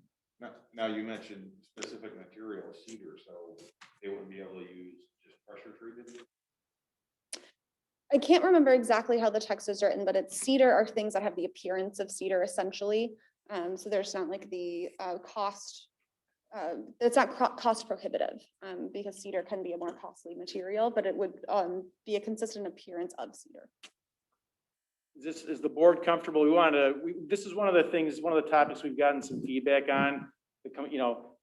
Now you mentioned specific material, cedar, so they wouldn't be able to use just pressure treated? I can't remember exactly how the text is written, but it's cedar are things that have the appearance of cedar essentially. So there's not like the cost, it's not cost prohibitive because cedar can be a more costly material, but it would be a consistent appearance of cedar. Is the board comfortable? This is one of the things, one of the topics we've gotten some feedback on.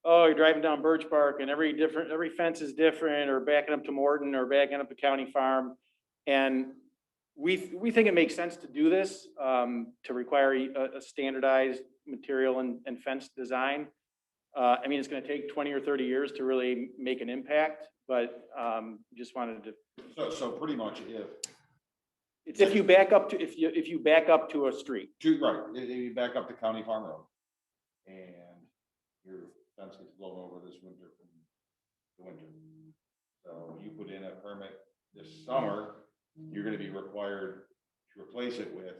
Oh, you're driving down Birch Park and every fence is different, or backing up to Morton or backing up to County Farm. And we think it makes sense to do this, to require a standardized material and fence design. I mean, it's going to take 20 or 30 years to really make an impact, but just wanted to. So pretty much If you back up to a street. right, if you back up to County Farm Road and your fence gets blown over this winter from the winter. So you put in a permit this summer, you're gonna be required to replace it with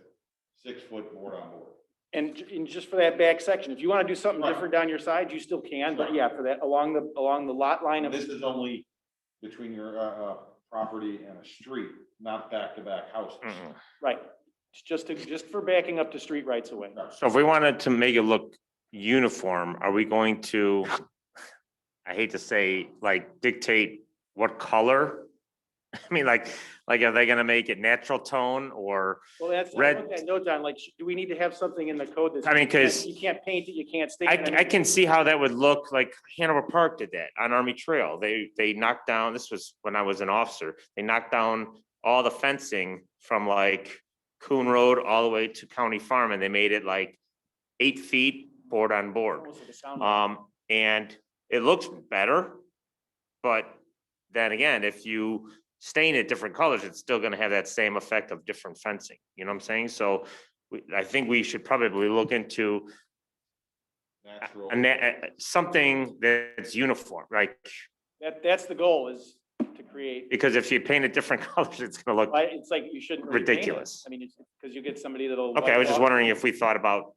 6-foot board on board. And just for that back section, if you want to do something Right. different down your side, you still can, but yeah, for that, along the lot line of. This is only between your property and a street, not back-to-back houses. Right, it's just for backing up to street rights away. So if we wanted to make it look uniform, are we going to, I hate to say, like dictate what color? I mean, like, are they gonna make it natural tone or, Well, that's, I Red- wrote that note down, like, do we need to have something in the code that? I mean, 'cause- You can't paint it, you can't stain it. I can see how that would look, like Hanover Park did that on Army Trail. They knocked down, this was when I was an officer, they knocked down all the fencing from like Coon Road all the way to County Farm, and they made it like 8 feet board on board. Almost like a sound. And it looks better, but then again, if you stain it different colors, it's still gonna have that same effect of different fencing, you know what I'm saying? So I think we should probably look into Natural. something that's uniform, like, That's the goal, is to create, because if you paint it different colors, it's gonna look, it's like you shouldn't. really paint it. Ridiculous. I mean, it's, because you get somebody that'll. okay, I was just wipe wondering if we thought about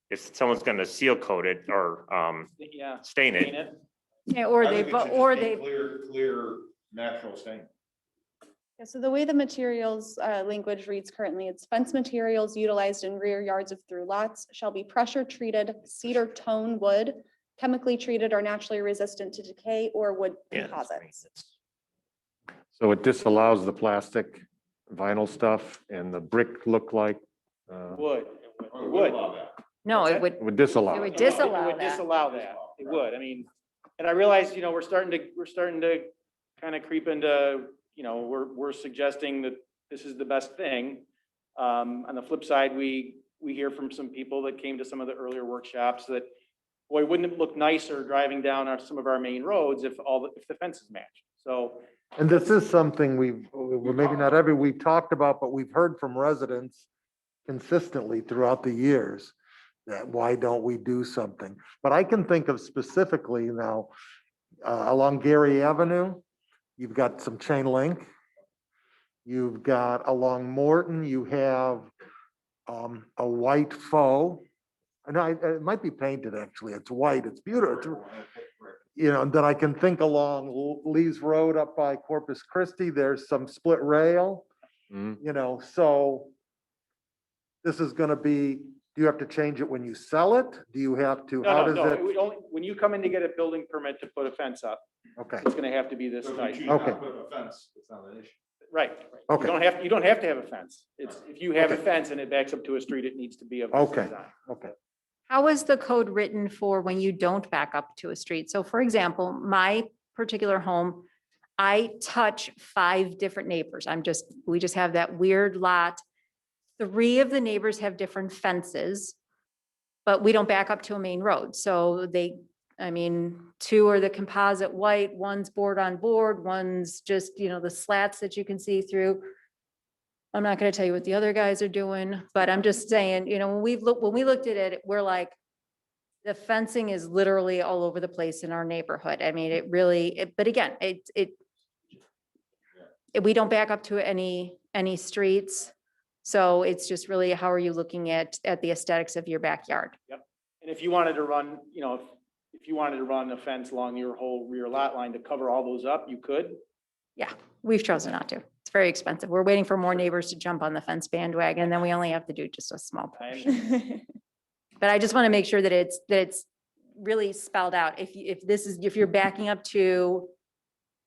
if someone's gonna seal coat it or off- Yeah. stain paint it. it. Yeah, or I they, think it but, should just or be they, Clear, natural stain. Yeah, so the way the materials language reads currently, it's fence materials utilized in rear yards of through lots shall be pressure treated cedar tone wood, chemically treated or naturally resistant to decay, or wood Yeah, that's composites. So it disallows the plastic vinyl stuff and the brick look like, Would, Or it would would. allow that. no, What's it would, would disallow. It would it. disallow It would that. disallow that. It would. I mean, and I realize, we're starting to kind of creep into, we're suggesting that this is the best thing. On the flip side, we hear from some people that came to some of the earlier workshops that, boy, wouldn't it look nicer driving down some of our main roads if if the fences matched? So, And this is something well, maybe not we talked about, but we've heard from residents consistently throughout the years that why don't we do something? But I can think of specifically now, along Gary Avenue, you've got some chain link. You've got along Morton, you have a white faux. And it might be painted actually. It's white. It's beautiful. And then I can think along Lee's Road up by Corpus Christi, there's some split rail, Mhm. So this is gonna be, do you have to change it when you sell it? Do you have to, how no, does it it? would only, when you come in to get a building permit to put a fence up, Okay, it's gonna have to be this So if type. you choose not Okay. to put a fence, it's not an issue. Right. Okay. You don't have to have a fence. It's, if you have a Okay. fence and it backs up to a street, it needs to be of this Okay. design. okay. How is the code written for when you don't back up to a street? So for example, my particular home, I touch 5 different neighbors. We just have that weird lot. 3 of the neighbors have different fences, but we don't back up to a main road. So 2 are the composite white, one's board on board, one's just, the slats that you can see through. I'm not gonna tell you what the other guys are doing, but I'm just saying, when we looked at it, we're like, the fencing is literally all over the place in our neighborhood. I mean, it really, but again, we don't back up to any streets. So it's just really, how are you looking at the aesthetics of your backyard? And if you wanted to run, if you wanted to run a fence along your whole rear lot line to cover all those up, you could. We've chosen not to. It's very expensive. We're waiting for more neighbors to jump on the fence bandwagon, and then we only have to do just a small portion. But I just want to make sure that it's really spelled out. If you're backing up to,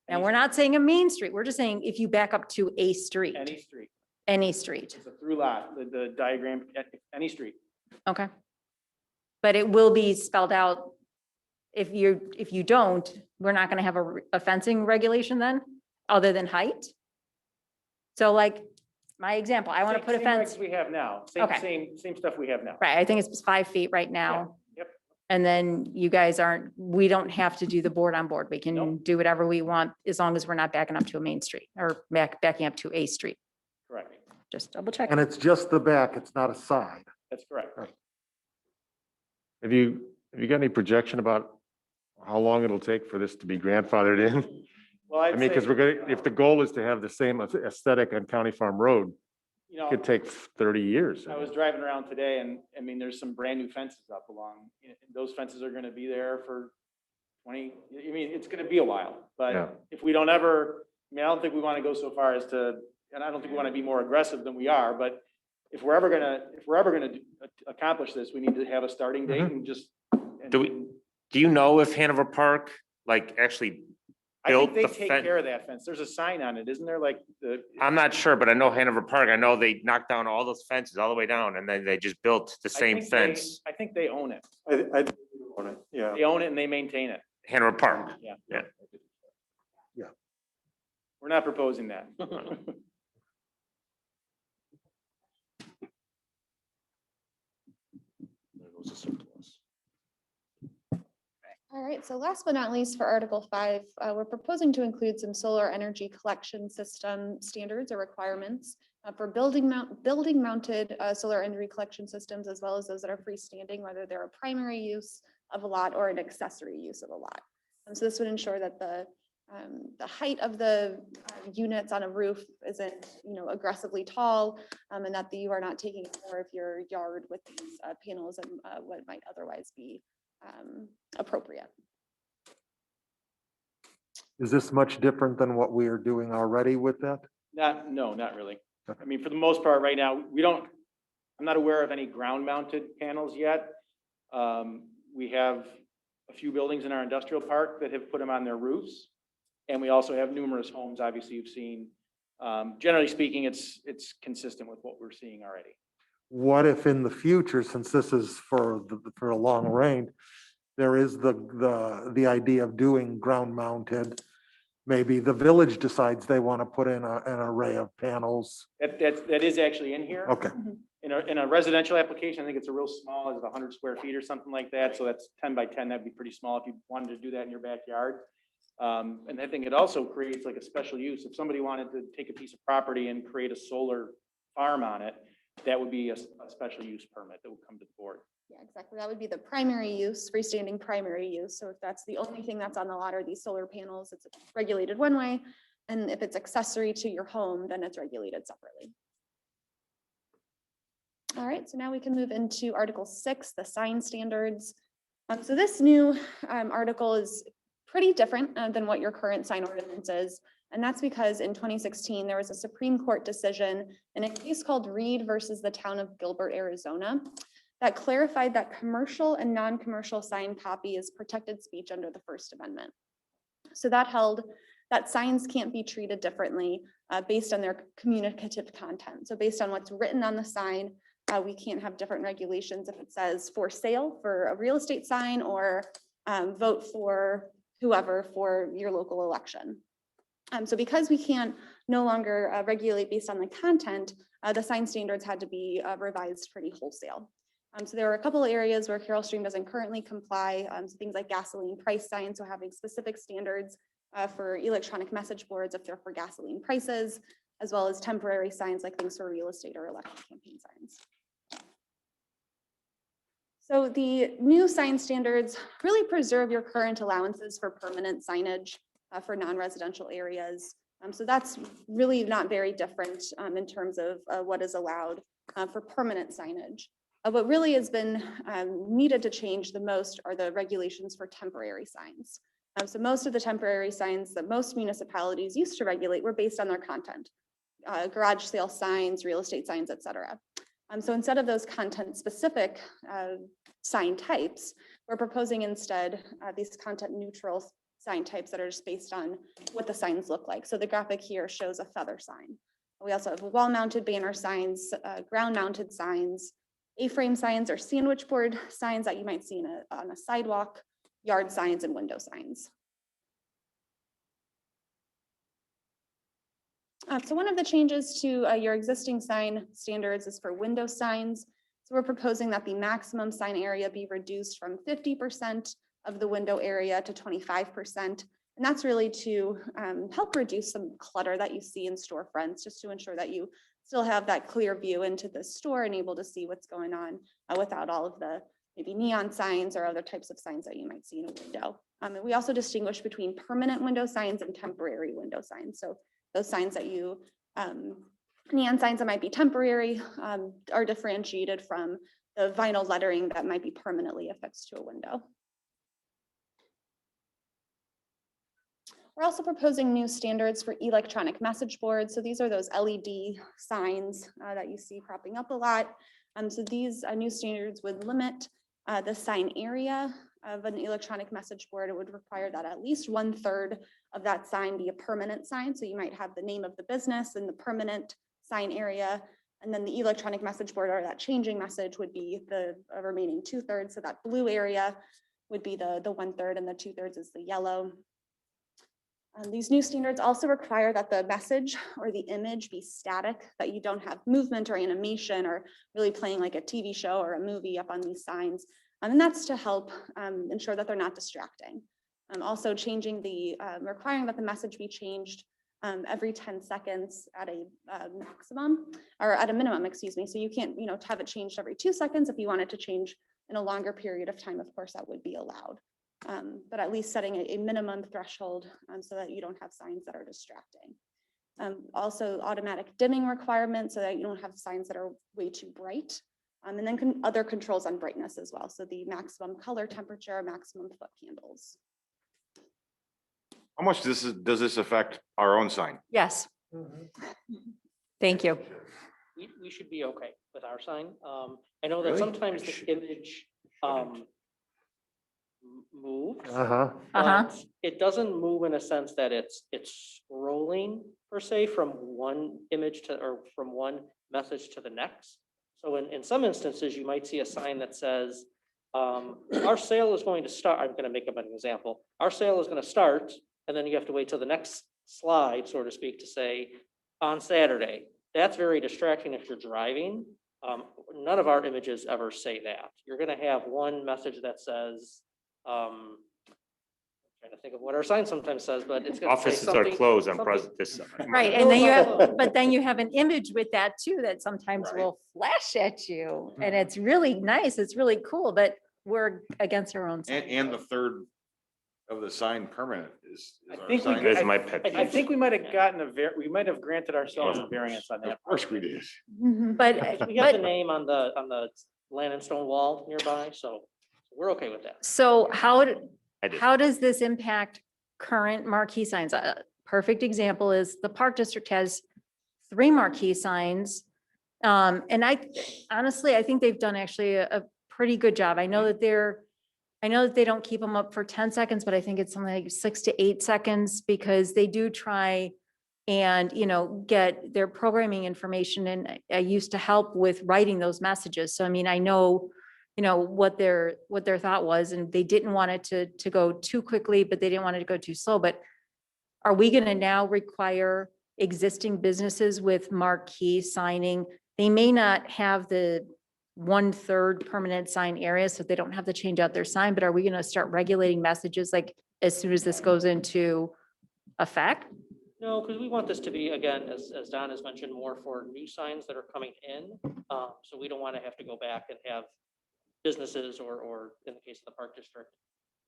and we're not saying a main street, we're just saying if you back up to a street, Any street. any street, It's a through lot, the diagram, any street. okay? But it will be spelled out. If you don't, we're not going to have a fencing regulation then, other than height. So like my example, I want to put a Same fence. regs we have now. Okay. Same stuff we have now. Right, I think it's 5 feet right now. Yep. And then you guys we don't have to do the board on board. We can Nope. do whatever we want as long as we're not backing up to a main street or backing up to a street. Correct. Just double check. And it's just the back, it's not a side. That's correct. Have you got any projection about how long it'll take for this to be grandfathered in? Well, I I'd mean, because say, if the goal is to have the same aesthetic on County Farm Road, it could take 30 years. I was driving around today and, there's some brand new fences up along, those fences are gonna be there for 20, it's gonna be a while. Yeah. But if we don't ever, I don't think we wanna go so far as to, and I don't think we wanna be more aggressive than we are, but if we're ever gonna accomplish this, we need to have a starting date and just. Do you know if Hanover Park, like, actually, I think built they the take fence. care of that fence. There's a sign on it, isn't there? Like I'm not sure, but I know Hanover Park, I know they knocked down all those fences all the way down and then they just built the I same think fence. I think they own it. I own it, yeah. They own it and they maintain it. Hanover Park. Yeah. Yeah. We're not proposing that. There goes the surplus. All right, so last but not least, for Article 5, we're proposing to include some solar energy collection system standards or requirements for building mounted solar energy collection systems, as well as those that are freestanding, whether they're a primary use of a lot or an accessory use of a lot. So this would ensure that the height of the units on a roof isn't, aggressively tall, and that you are not taking more of your yard with these panels and what might otherwise be appropriate. Is this much different than what we are doing already with that? No, not really. I mean, for the most part, right now, I'm not aware of any ground mounted panels yet. We have a few buildings in our industrial park that have put them on their roofs. And we also have numerous homes, obviously you've seen. Generally speaking, it's consistent with what we're seeing already. What if in the future, since this is for a long range, there is the idea of doing ground mounted? Maybe the village decides they want to put in an array of panels. That is actually in here. Okay, In a residential application, I think it's a real small, it's 100 square feet or something like that. So that's 10 by 10, that'd be pretty small if you wanted to do that in your backyard. And I think it also creates like a special use. If somebody wanted to take a piece of property and create a solar farm on it, that would be a special use permit that would come to the board. Yeah, exactly. That would be the primary use, freestanding primary use. So if that's the only thing that's on the lot are these solar panels, it's regulated one way. And if it's accessory to your home, then it's regulated separately. All right, so now we can move into Article 6, the sign standards. So this new article is pretty different than what your current sign ordinance is. And that's because in 2016, there was a Supreme Court decision in a case called Reed versus the town of Gilbert, Arizona, that clarified that commercial and non-commercial sign copy is protected speech under the First Amendment. So that held that signs can't be treated differently based on their communicative content. So based on what's written on the sign, we can't have different regulations if it says for sale for a real estate sign or vote for whoever for your local election. So because we can't no longer regulate based on the content, the sign standards had to be revised pretty wholesale. So there are a couple of areas where Carroll Stream doesn't currently comply. So things like gasoline price signs, so having specific standards for electronic message boards if they're for gasoline prices, as well as temporary signs like things for real estate or election campaign signs. So the new sign standards really preserve your current allowances for permanent signage for non-residential areas. So that's really not very different in terms of what is allowed for permanent signage. What really has been needed to change the most are the regulations for temporary signs. So most of the temporary signs that most municipalities used to regulate were based on their content, garage sale signs, real estate signs, et cetera. So instead of those content-specific sign types, we're proposing instead these content-neutral sign types that are just based on what the signs look like. So the graphic here shows a feather sign. We also have wall-mounted banner signs, ground-mounted signs, A-frame signs or sandwich board signs that you might see on a sidewalk, yard signs, and window signs. So one of the changes to your existing sign standards is for window signs. So we're proposing that the maximum sign area be reduced from 50% of the window area to 25%. And that's really to help reduce some clutter that you see in storefronts, just to ensure that you still have that clear view into the store and able to see what's going on without all of the maybe neon signs or other types of signs that you might see in a window. And we also distinguish between permanent window signs and temporary window signs. So those signs that you, neon signs that might be temporary are differentiated from the vinyl lettering that might be permanently affixed to a window. We're also proposing new standards for electronic message boards. So these are those LED signs that you see cropping up a lot. So these new standards would limit the sign area of an electronic message board, it would require that at least 1/3 of that sign be a permanent sign. So you might have the name of the business in the permanent sign area, and then the electronic message board or that changing message would be the remaining 2/3. So that blue area would be the 1/3 and the 2/3 is the yellow. These new standards also require that the message or the image be static, that you don't have movement or animation or really playing like a TV show or a movie up on these signs. And that's to help ensure that they're not distracting. Also changing the, requiring that the message be changed every 10 seconds at a maximum or at a minimum, excuse me. So you can't, have it changed every 2 seconds. If you want it to change in a longer period of time, of course, that would be allowed. But at least setting a minimum threshold so that you don't have signs that are distracting. Also automatic dimming requirements so that you don't have signs that are way too bright. And then other controls on brightness as well. So the maximum color temperature, maximum foot candles. How much does this affect our own sign? Yes. Thank you. We should be okay with our sign. I know that Really? sometimes the image moves. Uh-huh. But it doesn't move in a sense that it's scrolling per se from one image to, or from one message to the next. So in some instances, you might see a sign that says, our sale is going to start, I'm gonna make up an example. Our sale is gonna start, and then you have to wait till the next slide, so to speak, to say, on Saturday. That's very distracting if you're driving. None of our images ever say that. You're gonna have one message that says, trying to think of what our sign sometimes says, but it's gonna say Offices are something- closed on something- present this. Right, and then you have, but then you have an image with that too, that sometimes Right. will flash at you, and it's really nice, it's really cool, but we're against our own. sign. And the third of the sign permanent is I our think we sign. That is my pet I peeve. think we might have gotten we might have granted ourselves a variance on that. Of course we did. But, We have the but, name on the land and stone wall nearby, so we're okay with that. so I did. how does this impact current marquee signs? A perfect example is the Park District has 3 marquee signs. And honestly, I think they've done actually a pretty good job. I know that they don't keep them up for 10 seconds, but I think it's something like 6 to 8 seconds because they do try and, get their programming information. And I used to help with writing those messages. So, I mean, I know, what their thought was, and they didn't want it to go too quickly, but they didn't want it to go too slow. But are we going to now require existing businesses with marquee signing? They may not have the 1/3 permanent sign area, so they don't have to change out their sign, but are we going to start regulating messages like as soon as this goes into effect? No, because we want this to be, again, as Don has mentioned, more for new signs that are coming in. So we don't want to have to go back and have businesses or in the case of the Park District,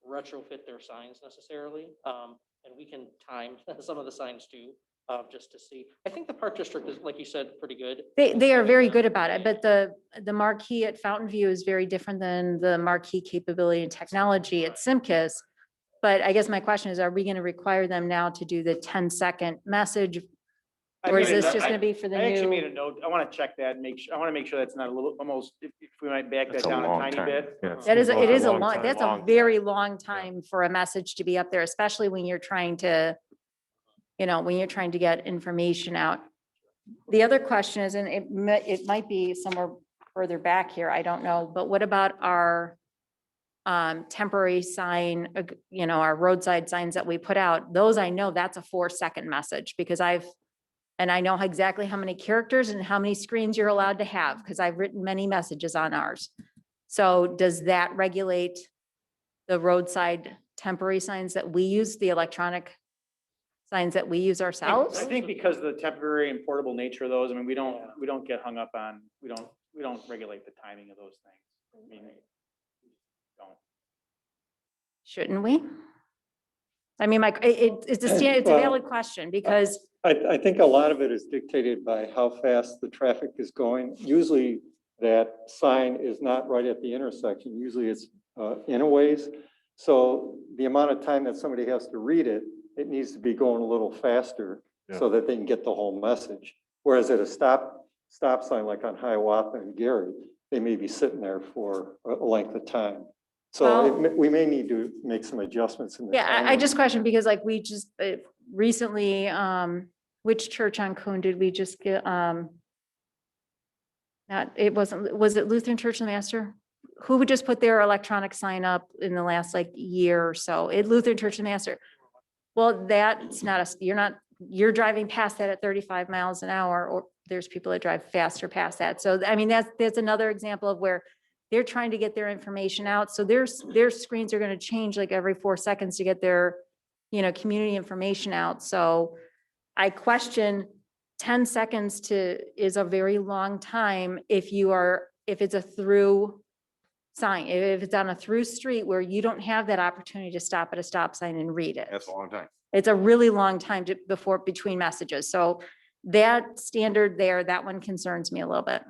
retrofit their signs necessarily. And we can time some of the signs too, just to see. I think the Park District is, like you said, pretty good. They are very good about it, but the marquee at Fountain View is very different than the marquee capability and technology at Simkus. But I guess my question is, are we going to require them now to do the 10-second message? Or is this just going to be for the I actually made new? a note. I want to check that and I want to make sure that's not a little, almost, if we might back that That's a down a long tiny time. bit. Yeah, it's It is a long long, time. that's a Long very long time for a message to be up there, especially when you're trying to, get information out. The other question is, and it might be somewhere further back here, I don't know, but what about our temporary sign, our roadside signs that we put out? Those, I know that's a 4-second message because I know exactly how many characters and how many screens you're allowed to have because I've written many messages on ours. So does that regulate the roadside temporary signs that we use, the electronic signs that we use ourselves? I think because of the temporary and portable nature of those, I mean, we don't get hung up on, we don't regulate the timing of those things. I mean, don't. Shouldn't we? I mean, it's a valid question because, I think a lot of it is dictated by how fast the traffic is going. Usually that sign is not right at the intersection. Usually it's in a ways. So the amount of time that somebody has to read it, it needs to be going a little faster so that they can get the whole message. Whereas at a stop sign like on Hiawatha and Gary, they may be sitting there for a length of time. So we may need to make some adjustments in the. Yeah, I timing. just questioned because like we just recently, which church on Coon did we just get, not, it wasn't, was it Lutheran Church of the Master? Who would just put their electronic sign up in the last like year or so? It Lutheran Church of the Master. Well, that's not you're driving past that at 35 miles an hour, or there's people that drive faster past that. So I mean, that's another example of where they're trying to get their information out. So their screens are going to change like every 4 seconds to get their, community information out. So I question 10 seconds is a very long time if it's a through sign, if it's on a through street where you don't have that opportunity to stop at a stop sign and read it. That's a long time. It's a really long time between messages. So that standard there, that one concerns me a little bit.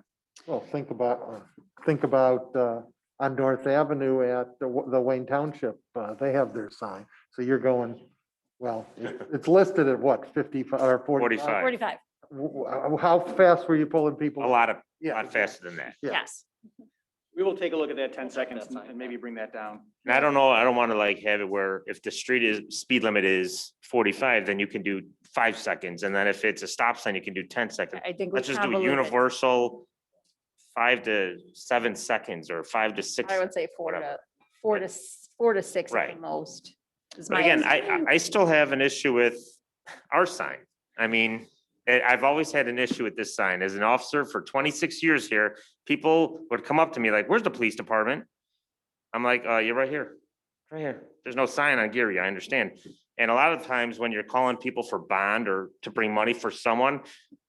Well, think about on North Avenue at the Wayne Township, they have their sign. So you're going, well, it's listed at what, 55 or 45? 45. 45, How fast were you pulling people? A lot Yeah. faster than that. Yeah. yes. We will take a look at that 10 We'll check seconds that sign. and maybe bring that down. And I don't know, I don't want to like have it where if the speed limit is 45, then you can do 5 seconds. And then if it's a stop sign, you can do 10 seconds. I think we Let's just do a convolute it. universal 5 to 7 seconds or 5 to 6. I would say four whatever. to 6 at Right. the most. is But my again, estimate. I still have an issue with our sign. I mean, I've always had an issue with this sign. As an officer for 26 years here, people would come up to me like, where's the police department? I'm like, you're right here, right here. There's no sign on Geary, I understand. And a lot of times when you're calling people for bond or to bring money for someone,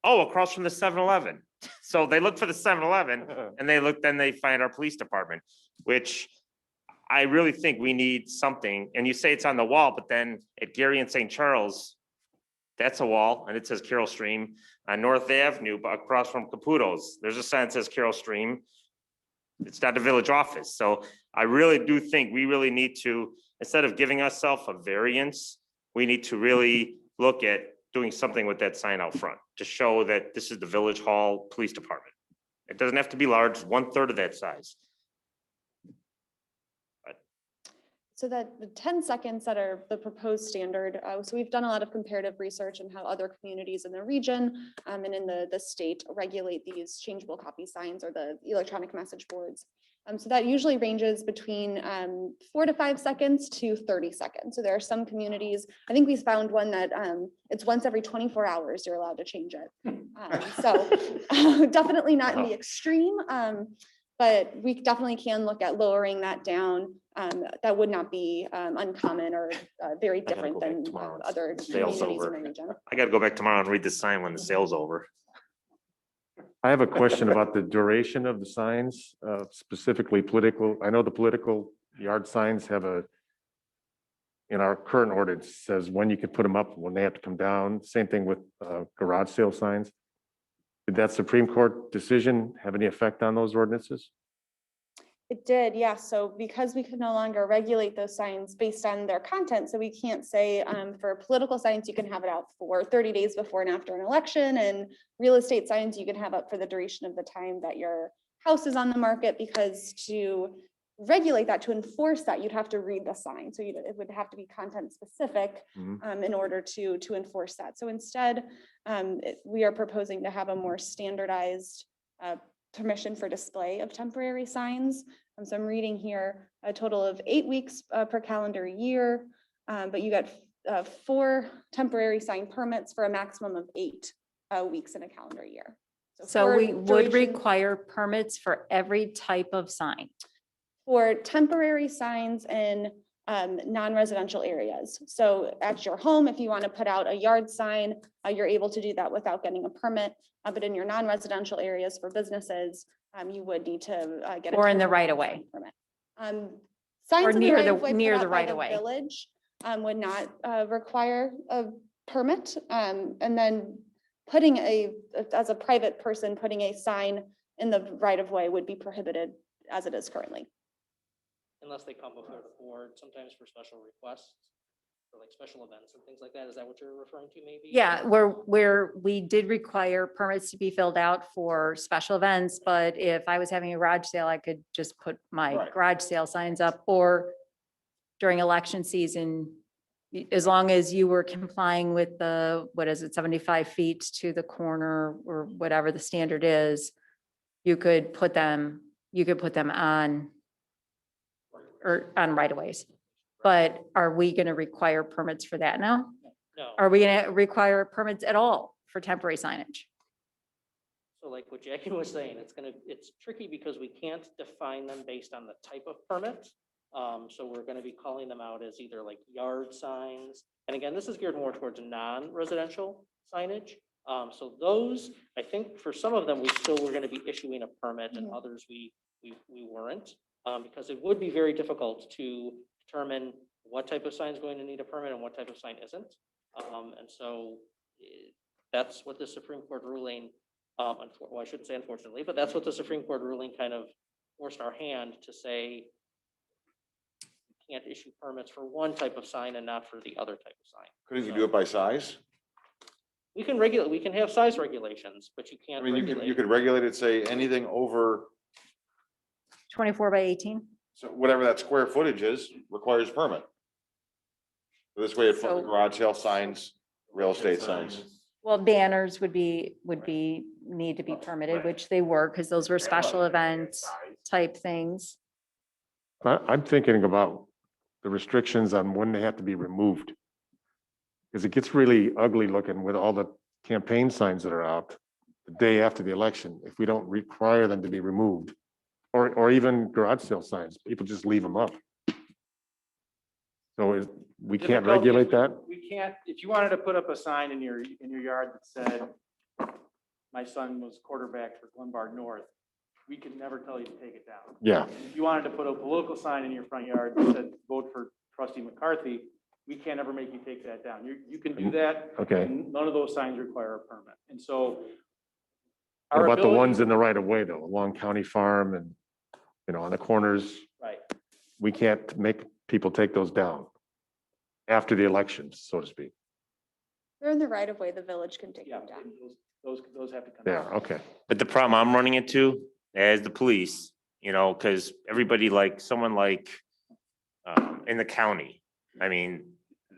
across from the 7-Eleven. So they look for the 7-Eleven and then they find our police department, which I really think we need something. And you say it's on the wall, but then at Geary and St. Charles, that's a wall and it says Carroll Stream. On North Avenue, but across from Caputo's, there's a sign that says Carroll Stream. It's not the village office. So I really do think we really need to, instead of giving ourselves a variance, we need to really look at doing something with that sign out front to show that this is the Village Hall Police Department. It doesn't have to be large, 1/3 of that size. So that the 10 seconds that are the proposed standard, so we've done a lot of comparative research on how other communities in the region and in the state regulate these changeable copy signs or the electronic message boards. So that usually ranges between 4 to 5 seconds to 30 seconds. So there are some communities, I think we found one that it's once every 24 hours you're allowed to change it. So definitely not in the extreme, but we definitely can look at lowering that down. That would not be uncommon or very gotta different go back than tomorrow and other sale's communities in over. the region. I gotta go back tomorrow and read the sign when the sale's over. I have a question about the duration of the signs, specifically political. I know the political yard signs have in our current ordinance says when you can put them up, when they have to come down. Same thing with garage sale signs. Did that Supreme Court decision have any effect on those ordinances? It did, yeah. So because we could no longer regulate those signs based on their content, so we can't say for political signs, you can have it out for 30 days before and after an election, and real estate signs, you can have up for the duration of the time that your house is on the market, because to regulate that, to enforce that, you'd have to read the sign. So it would have to be content specific in order to enforce that. So instead, we are proposing to have a more standardized permission for display of temporary signs. So I'm reading here a total of 8 weeks per calendar year, but you get 4 temporary sign permits for a maximum of 8 weeks in a calendar year. So for we would duration- require permits for every type of sign. For temporary signs in non-residential areas. So at your home, if you want to put out a yard sign, you're able to do that without getting a permit. But in your non-residential areas for businesses, you would need to get. Or in the temporary right of way. permit. Signs Or in near right the- of way put near out the by right of way. Village would not require a permit. And then as a private person, putting a sign in the right of way would be prohibited as it is currently. Unless they come before the board, sometimes for special requests. for like special events and things like that. Is that what you're referring to maybe? Yeah, where we did require permits to be filled out for special events, but if I was having a garage sale, I could just put my Right. garage sale signs up, or during election season, as long as you were complying with the, what is it, 75 feet to the corner or whatever the standard is, you could put them on or on right of ways. But are we going to require permits for that now? No. Are we going to require permits at all for temporary signage? So like what Jackie was saying, it's tricky because we can't define them based on the type of permit. So we're gonna be calling them out as either like yard signs. And again, this is geared more towards non-residential signage. So those, I think for some of them, we still were gonna be issuing a permit, and others we weren't. Because it would be very difficult to determine what type of sign is going to need a permit and what type of sign isn't. And so that's what the Supreme Court ruling, well, I shouldn't say unfortunately, but that's what the Supreme Court ruling kind of forced our hand to say, you can't issue permits for one type of sign and not for the other type of sign. Couldn't you do it by size? We can regulate, we can have size regulations, but you I can't mean, you regulate. could regulate it, say anything over, 24 by 18? so whatever that square footage is, requires permit. So this way, So- garage sale signs, real estate signs. Well, banners would need to be permitted, which they were, because those were special event type things. I'm thinking about the restrictions on when they have to be removed. Because it gets really ugly looking with all the campaign signs that are out the day after the election, if we don't require them to be removed. Or even garage sale signs, people just leave them up. So we can't Difficulty is regulate that? We can't, if you wanted to put up a sign in your yard that said, my son was quarterback for Glenbard North, we could never tell you to take it down. Yeah, If you wanted to put a political sign in your front yard that said, vote for trustee McCarthy, we can't ever make you take that down. You can do that. okay. And none of those signs require a permit. And so. What our about the ability- ones in the right of way though, along County Farm and, on the corners? Right. We can't make people take those down after the elections, so to speak. They're in the right of way, the village can take Yeah, them down. those have to come. Yeah, down. okay. But the problem I'm running into as the police, because everybody like, someone like in the county, I mean,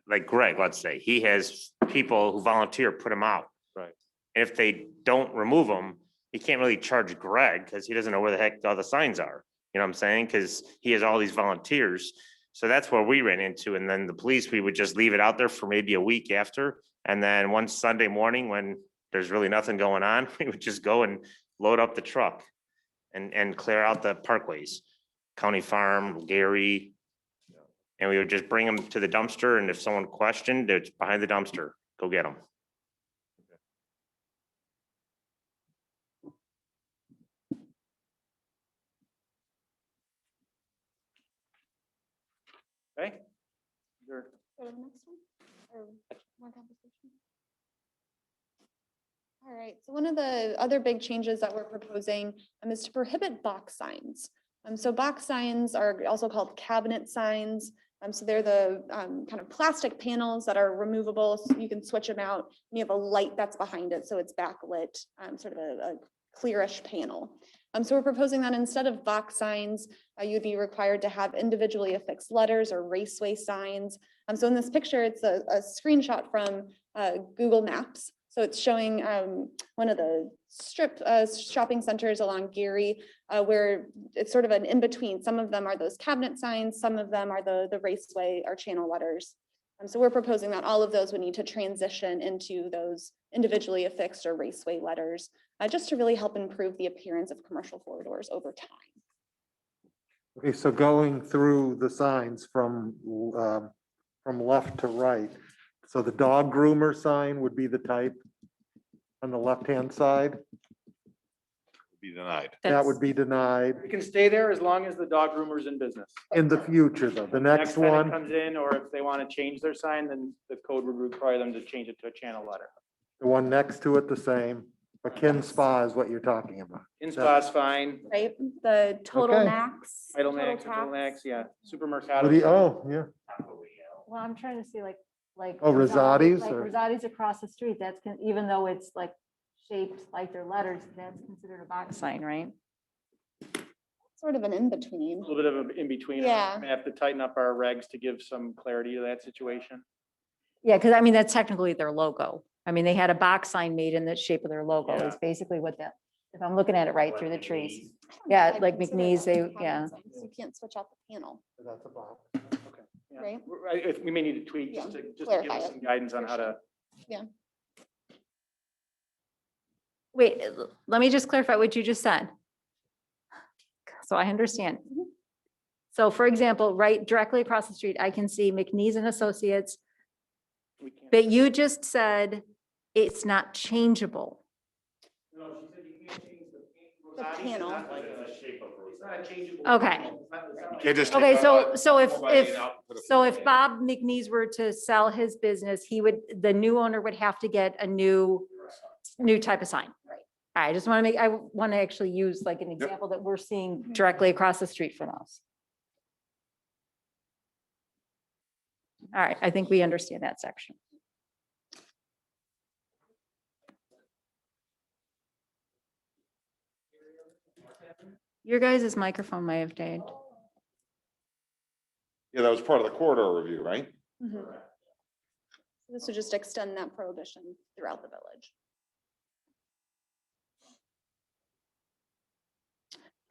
like Greg, let's say, he has people who volunteer, put them out. Right. And if they don't remove them, he can't really charge Greg because he doesn't know where the heck all the signs are. You know what I'm saying? Because he has all these volunteers. So that's where we ran into. And then the police, we would just leave it out there for maybe a week after. And then one Sunday morning when there's really nothing going on, we would just go and load up the truck and clear out the parkways, County Farm, Gary. And we would just bring them to the dumpster. And if someone questioned, it's behind the dumpster, go get them. Okay. Sure. Go to the next one, or more conversation? All right, so one of the other big changes that we're proposing is to prohibit box signs. So box signs are also called cabinet signs. So they're the kind of plastic panels that are removable, so you can switch them out, and you have a light that's behind it, so it's backlit, sort of a clearish panel. So we're proposing that instead of box signs, you'd be required to have individually affixed letters or raceway signs. So in this picture, it's a screenshot from Google Maps. So it's showing one of the strip shopping centers along Gary, where it's sort of an in-between. Some of them are those cabinet signs, some of them are the raceway or channel letters. So we're proposing that all of those would need to transition into those individually affixed or raceway letters, just to really help improve the appearance of commercial corridors over time. Okay, so going through the signs from left to right. So the dog groomer sign would be the type on the left-hand side. Be denied. That would be denied. We can stay there as long as the dog groomer's in business. In the future, though, the next tenant one, comes in, or if they want to change their sign, then the code would require them to change it to a channel letter. the one next to it, the same. But Kin Spa is what you're talking about. In spot's fine, Right, the total Okay. max. Idle total max, Idle tax. max, yeah, What supermercado. do you- Oh, yeah. well, I'm trying to see like. Oh, Rosati's Like or- Rosati's across the street, even though it's like shaped like their letters, that's considered a box sign, right? Sort of an in-between. A little bit of an in-between. Yeah. We have to tighten up our regs to give some clarity to that situation. Yeah, because I mean, that's technically their logo. I mean, they had a box sign made in the shape of their logo. Yeah. It's basically what that, if I'm looking at it right through the trees. I don't Yeah, know if I'd like consider McNeese, that they- a yeah. sign, 'cause You can't switch out the panel, That's a box. Yeah. right? We may need to tweak Yeah, just to give clarify us it, some guidance on for how to. Wait, let me just clarify what you just said. So I understand. Mhm. So for example, right directly across the street, I can see McNeese and Associates, We can't. but you just said it's not changeable. No, she said you can't change The panel. It's not a changeable. Okay. panel. It's not You like- can't just Okay, take so a if, 4x8 out and put a so panel if in. Bob McNeese were to sell his business, the new owner would have to get a new type of sign. Right. I just want to I want to actually use like an example that we're seeing directly across the street from us. All right, I think we understand that section. Your guys' microphone may have died. Yeah, that was part of the corridor review, right? Mhm. This would just extend that prohibition throughout the village.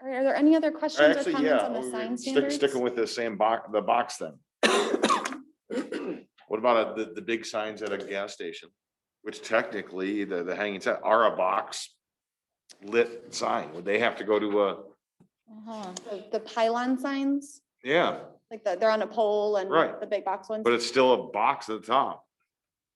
All right, are there any other questions or Actually, comments yeah, on the we're sign standards? sticking with the same the box then. What about the big signs at a gas station? Which technically, the hanging sign are a box lit sign. Would they have to go to a, The pylon signs, yeah, like they're on a pole and Right. the big box ones. but it's still a box at the top.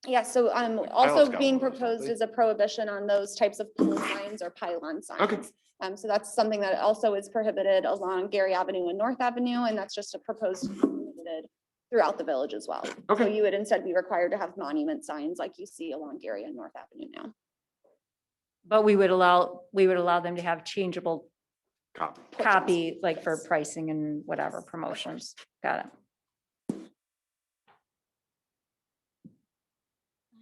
Yeah, so Pilot's also got being one of those, don't proposed they? is a prohibition on those types of pole signs or pylon signs. So that's something that also is prohibited along Gary Avenue and North Avenue, and that's just a proposed prohibited throughout the village as well. So Okay. you would instead be required to have monument signs like you see along Gary and North Avenue now. But we would allow them to have changeable Copy. copy, like for Yes. pricing and whatever promotions. Got it.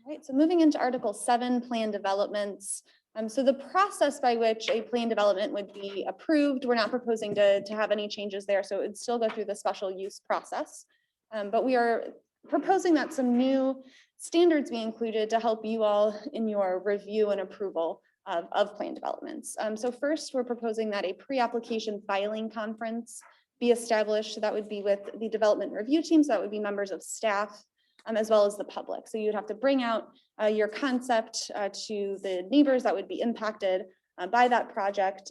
All right, so moving into Article 7, plan developments. So the process by which a plan development would be approved, we're not proposing to have any changes there, so it'd still go through the special use process. But we are proposing that some new standards be included to help you all in your review and approval of plan developments. So first, we're proposing that a pre-application filing conference be established. So that would be with the development review teams, that would be members of staff, as well as the public. So you'd have to bring out your concept to the neighbors that would be impacted by that project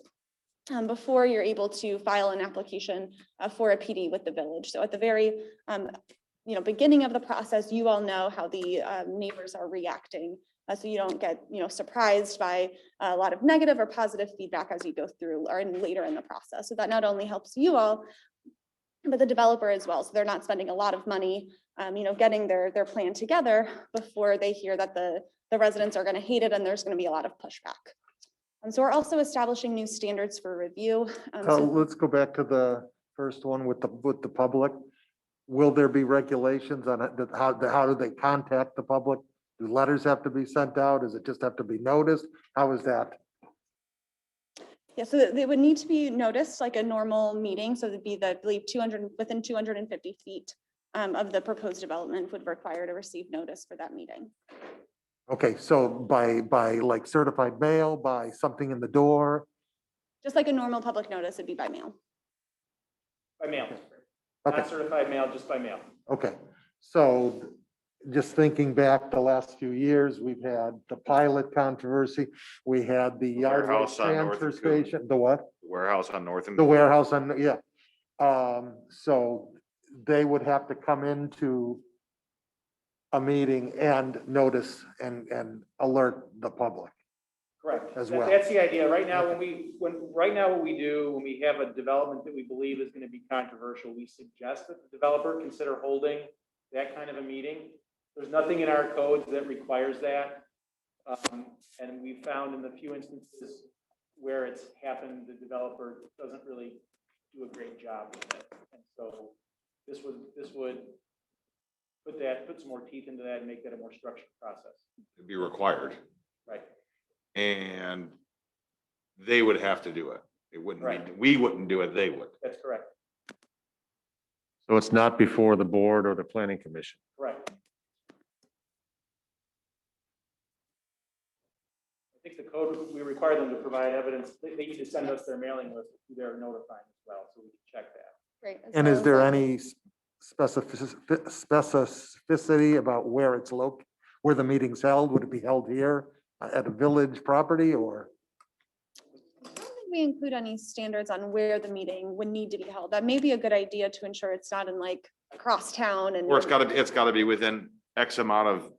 before you're able to file an application for a PD with the village. So at the very beginning of the process, you all know how the neighbors are reacting. So you don't get surprised by a lot of negative or positive feedback as you go through or later in the process. So that not only helps you all, but the developer as well. So they're not spending a lot of money, getting their plan together before they hear that the residents are going to hate it and there's going to be a lot of pushback. So we're also establishing new standards for review. Let's go back to the first one with the public. Will there be regulations on it? How do they contact the public? Do letters have to be sent out? Does it just have to be noticed? How is that? Yeah, so they would need to be noticed like a normal meeting. So it'd be I believe within 250 feet of the proposed development would require to receive notice for that meeting. Okay, so by like certified mail, by something in the door? Just like a normal public notice, it'd be by mail. By mail. Okay, Not certified mail, just by mail. okay. So just thinking back the last few years, we've had the pilot controversy. We had the yard waste Warehouse on North transfer and Coon. station, the what? Warehouse on North and. The warehouse on, yeah. So they would have to come into a meeting and notice and alert the public. Correct. As well. That's the idea. Right now, right now what we do, when we have a development that we believe is going to be controversial, we suggest that the developer consider holding that kind of a meeting. There's nothing in our codes that requires that. And we found in the few instances where it's happened, the developer doesn't really do a great job with it. And so this would put some more teeth into that and make that a more structured process. It'd be required, Right. and they would have to do it. It wouldn't Right. be, we wouldn't do it, they would. That's correct. So it's not before the board or the planning commission. Correct. I think the code, we require them to provide evidence. They need to send us their mailing list who they're notifying as well, so we can check that. Great. as And well is as, there like, any specificity about where it's where the meeting's held? Would it be held here at a village property or? I don't think we include any standards on where the meeting would need to be held. That may be a good idea to ensure it's not in like across town and. Or it's gotta be within X amount of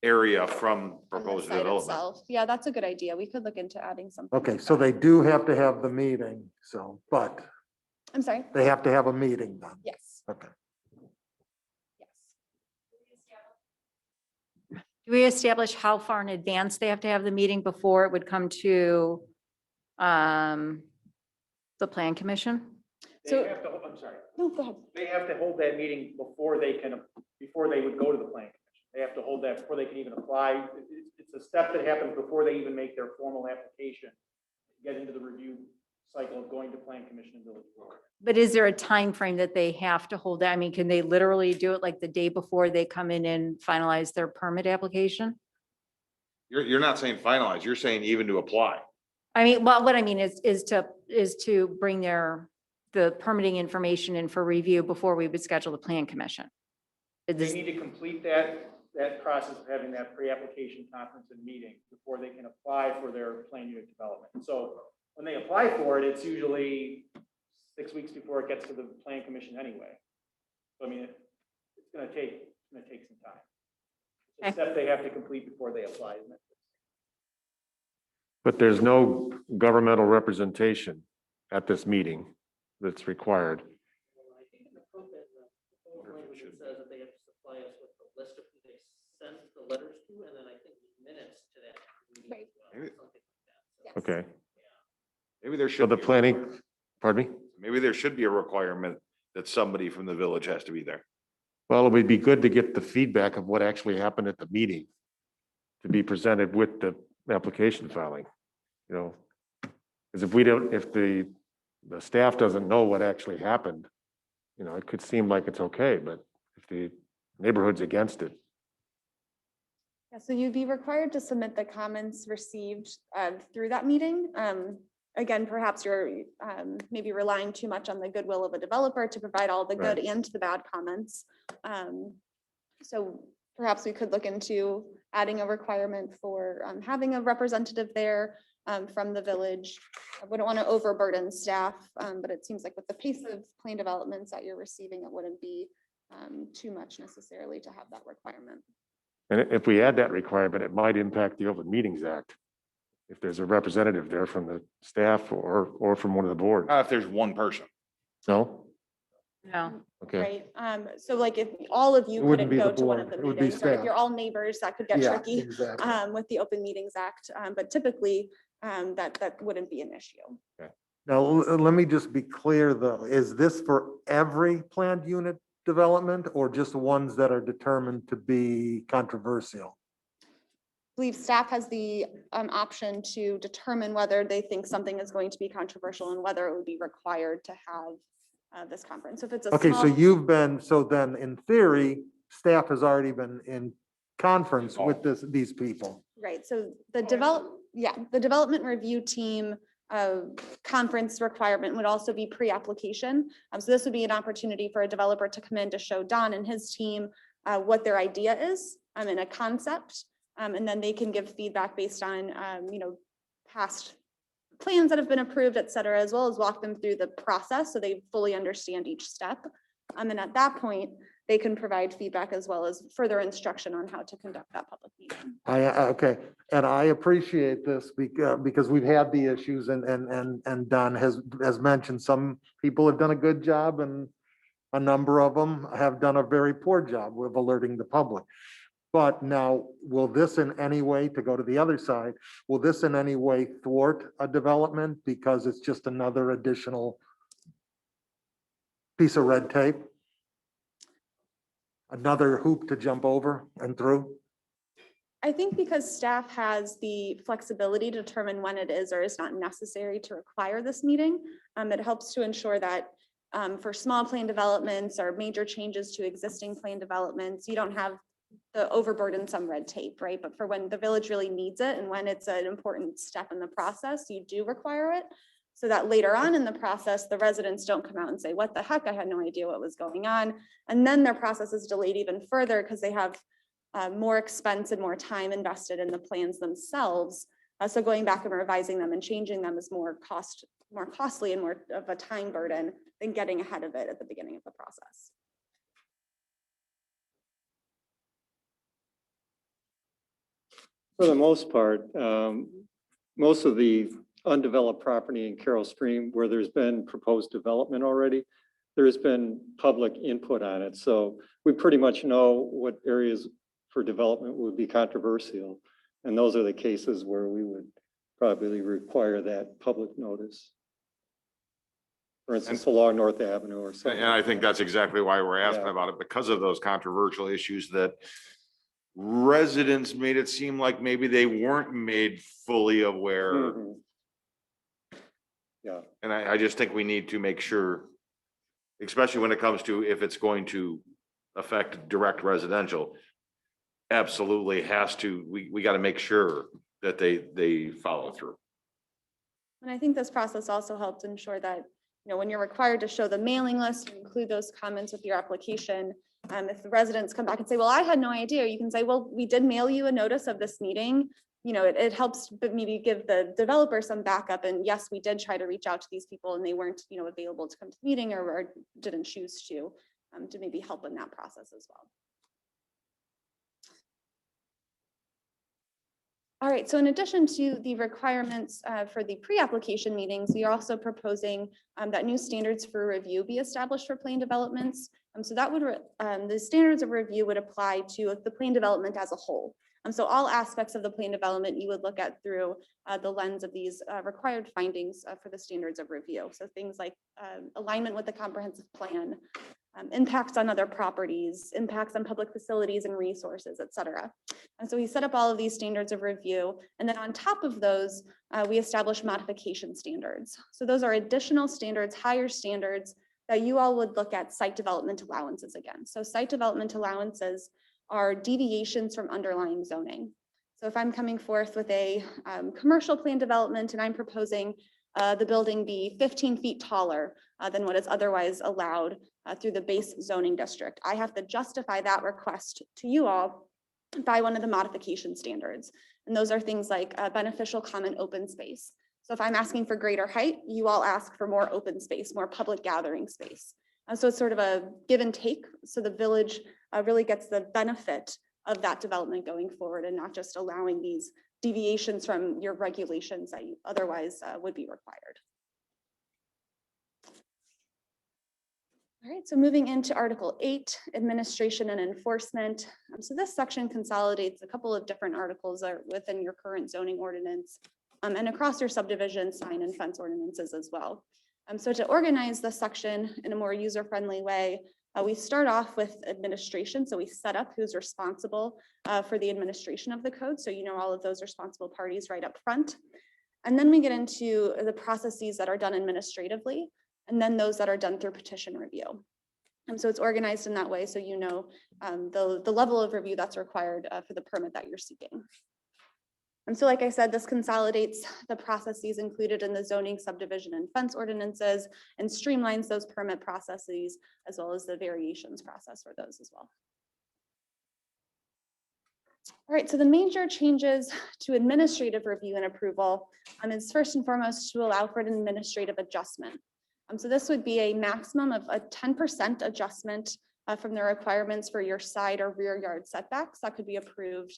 area from on the proposed site development. itself. Yeah, that's a good idea. We could look into adding something. Okay, like so that. they do have to have the meeting, so, but I'm sorry. they have to have a meeting then. Yes, Okay. yes. Do we establish how far in advance they have to have the meeting before it would come to the plan commission? They So- have to, I'm sorry, No, go ahead. they have to hold that meeting before they would go to the plan commission. They have to hold that before they can even apply. It's a step that happens before they even make their formal application, get into the review cycle of going to plan commission and village board. But is there a time frame that they have to hold? I mean, can they literally do it like the day before they come in and finalize their permit application? You're not saying finalize, you're saying even to apply. I mean, well, what I mean is to bring the permitting information in for review before we would schedule the plan commission. They need to complete that process of having that pre-application conference and meeting before they can apply for their plan unit development. So when they apply for it, it's usually 6 weeks before it gets to the plan commission anyway. So I mean, it's gonna take some time. It's a step they have to complete before they apply, isn't it? But there's no governmental representation at this meeting that's required. I think in the code that the code language it says that they have to supply us with the list of who they sent the letters to, and then I think minutes to that meeting Right. as well, Maybe- something like that. So, Yes. Okay, Maybe there so should. the be a planning, requirement. pardon me? Maybe there should be a requirement that somebody from the village has to be there. Well, it would be good to get the feedback of what actually happened at the meeting to be presented with the application filing, you know? Because if we don't, if the staff doesn't know what actually happened, you know, it could seem like it's okay, but if the neighborhood's against it, Yeah, so you'd be required to submit the comments received through that meeting. Again, perhaps you're maybe relying too much on the goodwill of a developer to provide all the good and the bad comments. So perhaps we could look into adding a requirement for having a representative there from the village. I wouldn't want to overburden staff, but it seems like with the pace of plan developments that you're receiving, it wouldn't be too much necessarily to have that requirement. and if we add that requirement, it might impact the Open Meetings Act. If there's a representative there from the staff or from one of the boards. Not if there's one person. No? No. Okay, Right, so like if all of you It wouldn't couldn't be the go to one of board, the it would be meetings, or if staff. you're all neighbors, that could get Yeah, tricky exactly. with the Open Meetings Act, but typically that wouldn't be an issue. Now, let me just be clear though, is this for every planned unit development or just ones that are determined to be controversial? I believe staff has the option to determine whether they think something is going to be controversial and whether it would be required to have this conference. So if it's a Okay, so small- you've been, so then in theory, staff has already been in conference with these people. Right, so the development review team conference requirement would also be pre-application. So this would be an opportunity for a developer to come in to show Don and his team what their idea is in a concept. And then they can give feedback based on, past plans that have been approved, et cetera, as well as walk them through the process so they fully understand each step. And at that point, they can provide feedback as well as further instruction on how to conduct that public meeting. Okay, and I appreciate this because we've had the issues and Don has mentioned some people have done a good job and a number of them have done a very poor job with alerting the public. But now, will this in any way, to go to the other side, will this in any way thwart a development because it's just another additional piece of red tape? another hoop to jump over and through? I think because staff has the flexibility to determine when it is or is not necessary to require this meeting, it helps to ensure that for small plan developments or major changes to existing plan developments, you don't have the overburdensome red tape, right? But for when the village really needs it and when it's an important step in the process, you do require it. So that later on in the process, the residents don't come out and say, what the heck, I had no idea what was going on. And then their process is delayed even further because they have more expense and more time invested in the plans themselves. So going back and revising them and changing them is more costly and more of a time burden than getting ahead of it at the beginning of the process. For the most part, most of the undeveloped property in Carroll Stream where there's been proposed development already, there's been public input on it. So we pretty much know what areas for development would be controversial. And those are the cases where we would probably require that public notice. For instance, along North Avenue or something. And I think that's exactly why we're asking Yeah. about it, because of those controversial issues that residents made it seem like maybe they weren't made fully aware. Mhm. Yeah. And I just think we need to make sure, especially when it comes to if it's going to affect direct residential, absolutely has to, we got to make sure that they follow through. And I think this process also helps ensure that, when you're required to show the mailing list, include those comments with your application. If the residents come back and say, well, I had no idea, you can say, well, we did mail you a notice of this meeting. It helps, but maybe give the developer some backup. And yes, we did try to reach out to these people and they weren't, available to come to the meeting or didn't choose to maybe help in that process as well. All right, so in addition to the requirements for the pre-application meetings, we are also proposing that new standards for review be established for plan developments. So that would, the standards of review would apply to the plan development as a whole. So all aspects of the plan development you would look at through the lens of these required findings for the standards of review. So things like alignment with the comprehensive plan, impacts on other properties, impacts on public facilities and resources, et cetera. And so we set up all of these standards of review. And then on top of those, we establish modification standards. So those are additional standards, higher standards that you all would look at site development allowances again. So site development allowances are deviations from underlying zoning. So if I'm coming forth with a commercial plan development and I'm proposing the building be 15 feet taller than what is otherwise allowed through the base zoning district, I have to justify that request to you all by one of the modification standards. And those are things like beneficial common open space. So if I'm asking for greater height, you all ask for more open space, more public gathering space. So it's sort of a give and take. So the village really gets the benefit of that development going forward and not just allowing these deviations from your regulations that you otherwise would be required. All right, so moving into Article 8, Administration and Enforcement. So this section consolidates a couple of different articles that are within your current zoning ordinance and across your subdivision sign and fence ordinances as well. So to organize this section in a more user-friendly way, we start off with administration. So we set up who's responsible for the administration of the code. So all of those responsible parties right up front. And then we get into the processes that are done administratively, and then those that are done through petition review. So it's organized in that way so the level of review that's required for the permit that you're seeking. And so like I said, this consolidates the processes included in the zoning, subdivision, and fence ordinances and streamlines those permit processes as well as the variations process for those as well. All right, so the major changes to administrative review and approval is first and foremost to allow for an administrative adjustment. So this would be a maximum of a 10% adjustment from the requirements for your side or rear yard setbacks that could be approved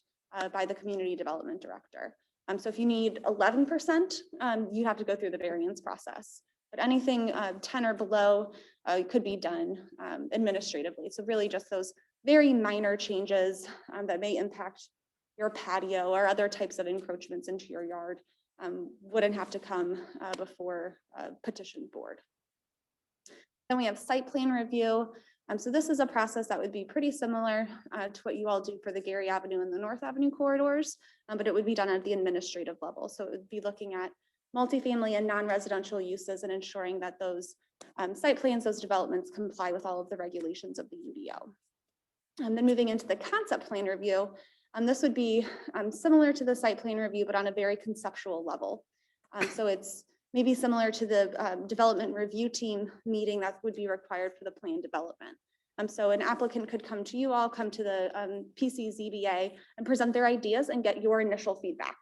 by the community development director. So if you need 11%, you have to go through the variance process. But anything 10 or below could be done administratively. So really just those very minor changes that may impact your patio or other types of encroachments into your yard wouldn't have to come before a petition board. Then we have site plan review. So this is a process that would be pretty similar to what you all do for the Gary Avenue and the North Avenue corridors, but it would be done at the administrative level. So it would be looking at multifamily and non-residential uses and ensuring that those site plans, those developments comply with all of the regulations of the UDO. And then moving into the concept plan review, this would be similar to the site plan review, but on a very conceptual level. So it's maybe similar to the development review team meeting that would be required for the plan development. So an applicant could come to you all, come to the PCZBA and present their ideas and get your initial feedback.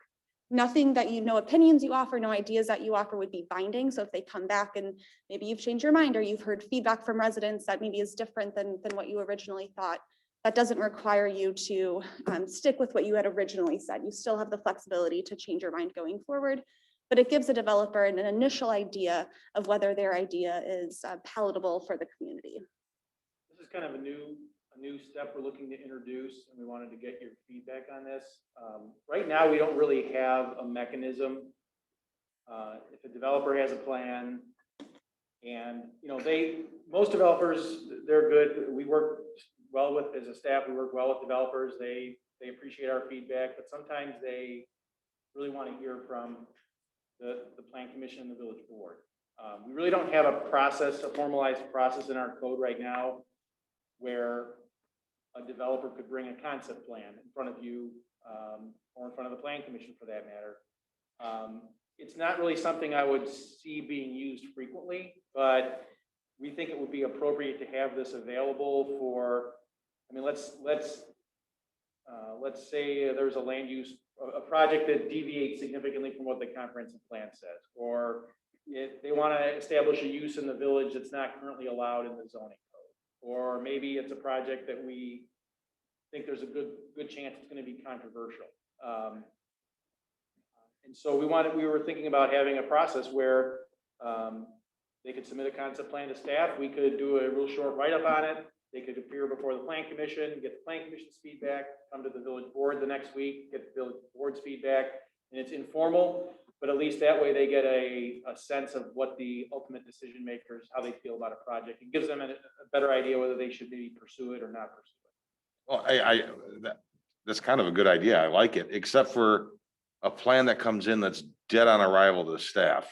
Nothing that no opinions you offer, no ideas that you offer would be binding. So if they come back and maybe you've changed your mind or you've heard feedback from residents that maybe is different than what you originally thought, that doesn't require you to stick with what you had originally said. You still have the flexibility to change your mind going forward, but it gives a developer an initial idea of whether their idea is palatable for the community. This is kind of a new step we're looking to introduce, and we wanted to get your feedback on this. Right now, we don't really have a mechanism. If a developer has a plan, and most developers, they're good. We work well with, as a staff, we work well with developers. They appreciate our feedback, but sometimes they really want to hear from the plan commission and the village board. We really don't have a formalized process in our code right now where a developer could bring a concept plan in front of you or in front of the plan commission for that matter. It's not really something I would see being used frequently, but we think it would be appropriate to have this available for, let's say there's a land use, a project that deviates significantly from what the comprehensive plan says, or if they want to establish a use in the village that's not currently allowed in the zoning code, or maybe it's a project that we think there's a good chance it's going to be controversial. And so we were thinking about having a process where they could submit a concept plan to staff. We could do a real short write-up on it. They could appear before the plan commission, get the plan commission's feedback, come to the village board the next week, get the village board's feedback, and it's informal, but at least that way they get a sense of what the ultimate decision makers, how they feel about a project. It gives them a better idea whether they should maybe pursue it or not pursue it. Well, that's kind of a good idea. I like it, except for a plan that comes in that's dead on arrival to the staff.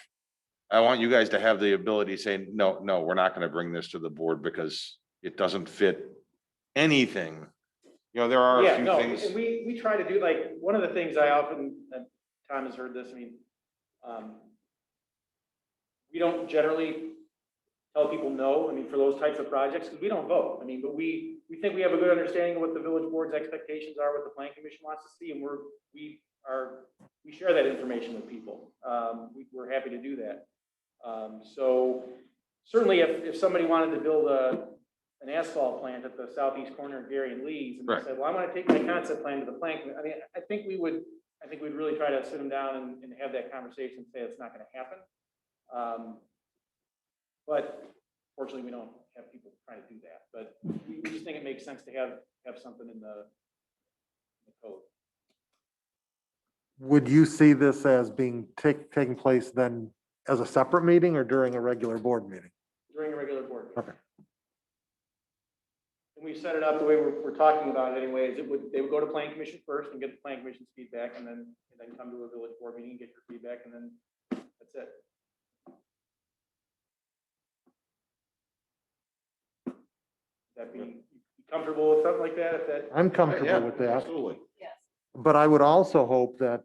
I want you guys to have the ability to say, no, we're not going to bring this to the board because it doesn't fit anything. There are a few things. And we try to do, like, one of the things I often, and Tom has heard this, we don't generally tell people no, I mean, for those types of projects, because we don't vote. I mean, but we think we have a good understanding of what the village board's expectations are, what the plan commission wants to see, and we share that information with people. We're happy to do that. So certainly if somebody wanted to build an asphalt plant at the southeast corner of Gary and Lee's, and they said, well, I want to take my concept plan to the plan commission, I mean, I think we'd really try to sit them down and have that conversation and say it's not going to happen. But fortunately, we don't have people trying to do that. But we just think it makes sense to have something in the code. Would you see this as being taking place then as a separate meeting or during a regular board meeting? During a regular board meeting. Okay. And we set it up the way we're talking about it anyways. They would go to plan commission first and get the plan commission's feedback, and then come to a village board meeting and get your feedback, and then that's it. That be comfortable with something like that? I'm comfortable with that. Absolutely. But I would also hope that,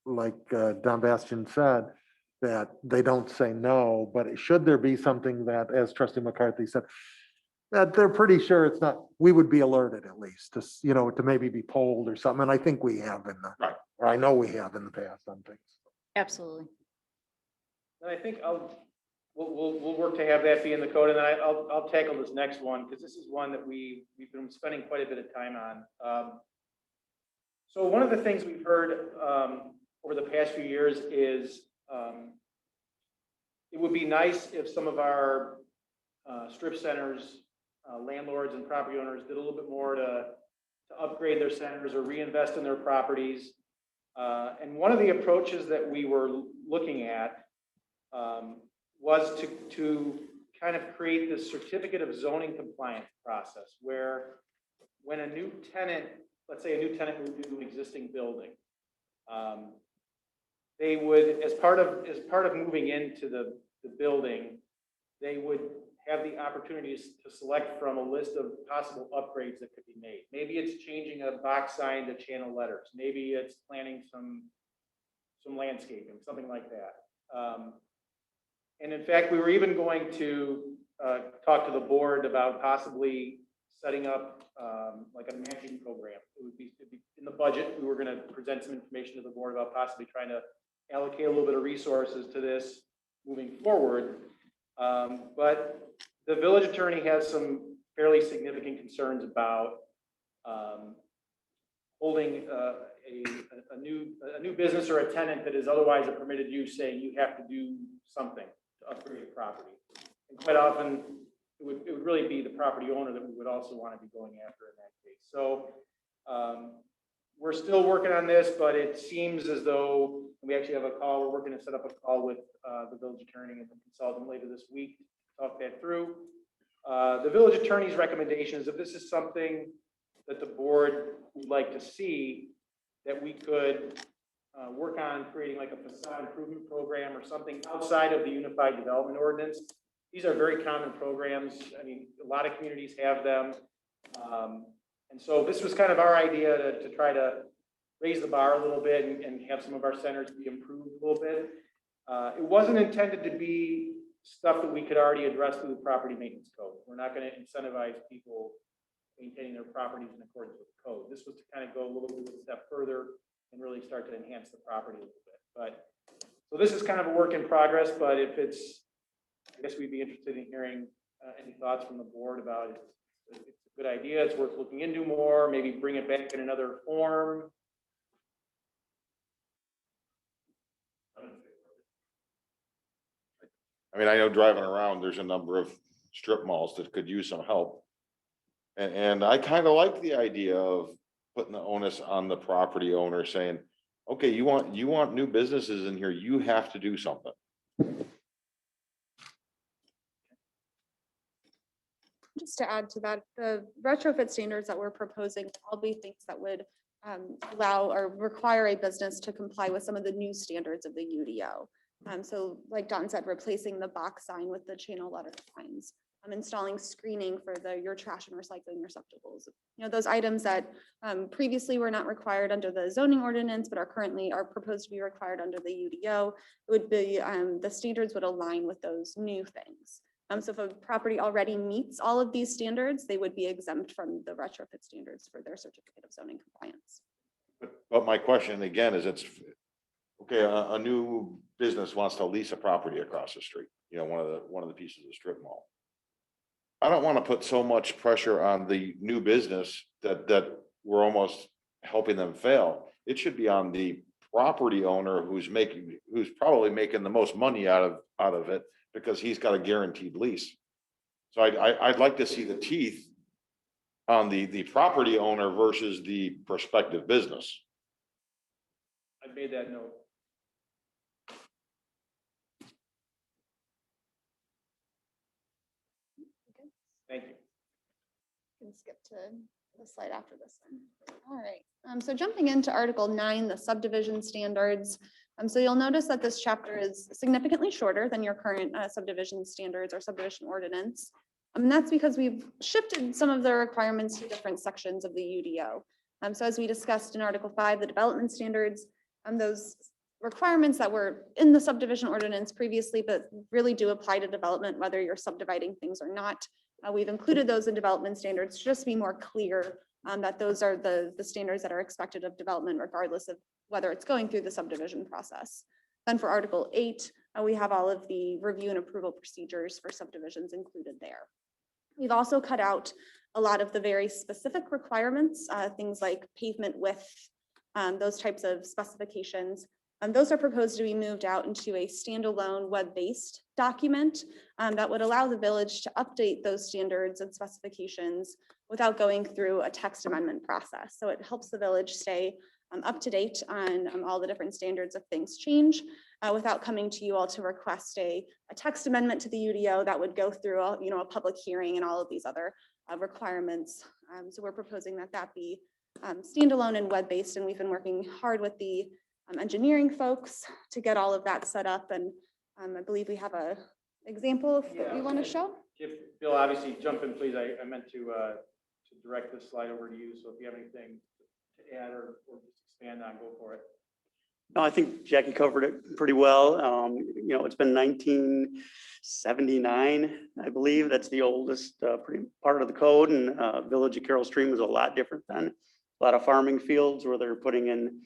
like Don Bastian said, that they don't say no, but should there be something that, as Trustee McCarthy said, that they're pretty sure it's not, we would be alerted at least to maybe be polled or something. And I think we have or I know we have in the past on things. Absolutely. And I think we'll work to have that be in the code, and then I'll tackle this next one, because this is one that we've been spending quite a bit of time on. So one of the things we've heard over the past few years is it would be nice if some of our strip centers, landlords and property owners did a little bit more to upgrade their centers or reinvest in their properties. And one of the approaches that we were looking at was to kind of create this certificate of zoning compliance process where when a new tenant, let's say a new tenant moved into an existing building, they would, as part of moving into the building, they would have the opportunities to select from a list of possible upgrades that could be made. Maybe it's changing a box sign to channel letters. Maybe it's planting some landscaping, something like that. And in fact, we were even going to talk to the board about possibly setting up like a matching program. It'd be in the budget. We were going to present some information to the board about possibly trying to allocate a little bit of resources to this moving forward. But the village attorney has some fairly significant concerns about holding a new business or a tenant that is otherwise a permitted use, saying you have to do something to upgrade your property. And quite often, it would really be the property owner that we would also want to be going after in that case. So we're still working on this, but it seems as though we actually have a call. We're going to set up a call with the village attorney and the consultant later this week to talk that through. The village attorney's recommendation is if this is something that the board would like to see, that we could work on creating like a facade improvement program or something outside of the Unified Development Ordinance. These are very common programs. I mean, a lot of communities have them. And so this was kind of our idea to try to raise the bar a little bit and have some of our centers be improved a little bit. It wasn't intended to be stuff that we could already address through the property maintenance code. We're not going to incentivize people maintaining their properties in accordance with the code. This was to kind of go a little bit a step further and really start to enhance the property a little bit. But so this is kind of a work in progress, but if it's, I guess we'd be interested in hearing any thoughts from the board about it. It's a good idea. It's worth looking into more, maybe bring it back in another form. I mean, I know driving around, there's a number of strip malls that could use some help. And I kind of like the idea of putting the onus on the property owner, saying, okay, you want new businesses in here, you have to do something. Just to add to that, the retrofit standards that we're proposing all be things that would allow or require a business to comply with some of the new standards of the UDO. So like Don said, replacing the box sign with the channel letter signs, installing screening for your trash and recycling receptacles. You know, those items that previously were not required under the zoning ordinance, but are currently proposed to be required under the UDO. It would be, the standards would align with those new things. So if a property already meets all of these standards, they would be exempt from the retrofit standards for their certificate of zoning compliance. But my question again is, it's okay. A new business wants to lease a property across the street. You know, one of the pieces of the strip mall. I don't want to put so much pressure on the new business that we're almost helping them fail. It should be on the property owner who's probably making the most money out of it, because he's got a guaranteed lease. So I'd like to see the teeth on the property owner versus the prospective business. I made that note. Thank you. Can skip to the slide after this one. All right. So jumping into Article 9, the subdivision standards. So you'll notice that this chapter is significantly shorter than your current subdivision standards or subdivision ordinance. And that's because we've shifted some of the requirements to different sections of the UDO. So as we discussed in Article 5, the development standards, those requirements that were in the subdivision ordinance previously, but really do apply to development, whether you're subdividing things or not. We've included those in development standards just to be more clear that those are the standards that are expected of development, regardless of whether it's going through the subdivision process. Then for Article 8, we have all of the review and approval procedures for subdivisions included there. We've also cut out a lot of the very specific requirements, things like pavement width, those types of specifications. Those are proposed to be moved out into a standalone web-based document that would allow the village to update those standards and specifications without going through a text amendment process. So it helps the village stay up to date on all the different standards if things change. without coming to you all to request a text amendment to the UDO that would go through, a public hearing and all of these other requirements. So we're proposing that that be standalone and web-based, and we've been working hard with the engineering folks to get all of that set up. And I believe we have a example that we want to show. Bill, obviously, jump in, please. I meant to direct this slide over to you. So if you have anything to add or just expand on, go for it. No, I think Jackie covered it pretty well. It's been 1979, I believe. That's the oldest pretty part of the code. And Village of Carroll Stream is a lot different than a lot of farming fields where they're putting in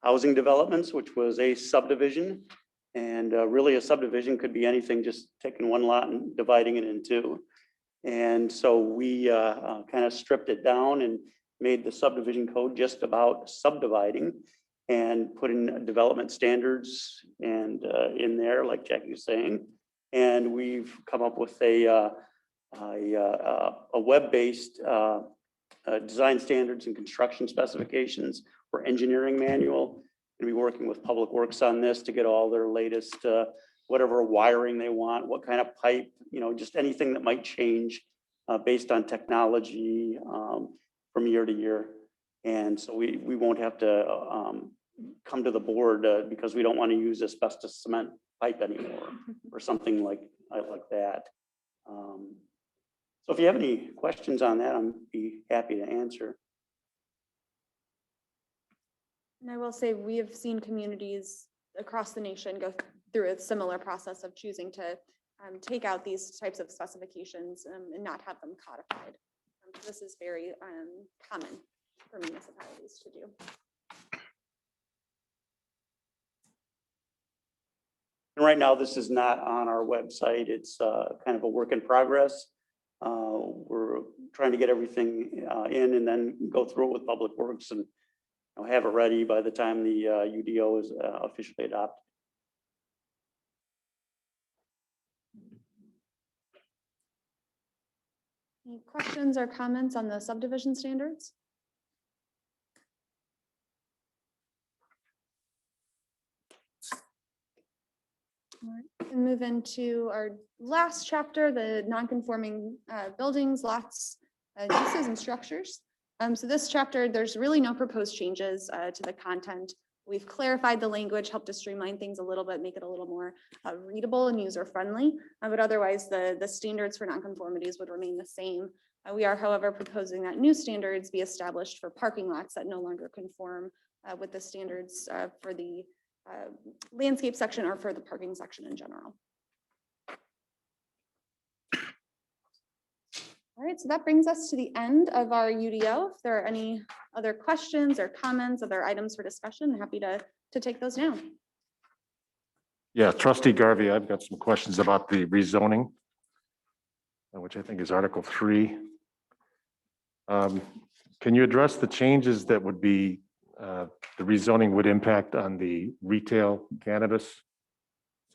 housing developments, which was a subdivision. And really a subdivision could be anything, just taking one lot and dividing it in two. And so we kind of stripped it down and made the subdivision code just about subdividing and put in development standards and in there, like Jackie was saying. And we've come up with a web-based design standards and construction specifications for engineering manual. Gonna be working with Public Works on this to get all their latest, whatever wiring they want, what kind of pipe, just anything that might change based on technology from year to year. And so we won't have to come to the board because we don't want to use asbestos cement pipe anymore or something like that. So if you have any questions on that, I'd be happy to answer. And I will say we have seen communities across the nation go through a similar process of choosing to take out these types of specifications and not have them codified. So this is very common for municipalities to do. And right now, this is not on our website. It's kind of a work in progress. We're trying to get everything in and then go through it with Public Works and have it ready by the time the UDO is officially adopted. Any questions or comments on the subdivision standards? All right, and move into our last chapter, the non-conforming buildings, lots, uses and structures. So this chapter, there's really no proposed changes to the content. We've clarified the language, helped to streamline things a little bit, make it a little more readable and user-friendly. But otherwise, the standards for nonconformities would remain the same. We are, however, proposing that new standards be established for parking lots that no longer conform with the standards for the landscape section or for the parking section in general. All right, so that brings us to the end of our UDO. If there are any other questions or comments, other items for discussion, happy to take those now. Yeah, Trustee Garvey, I've got some questions about the rezoning, which I think is Article 3. Can you address the changes that would be, the rezoning would impact on the retail cannabis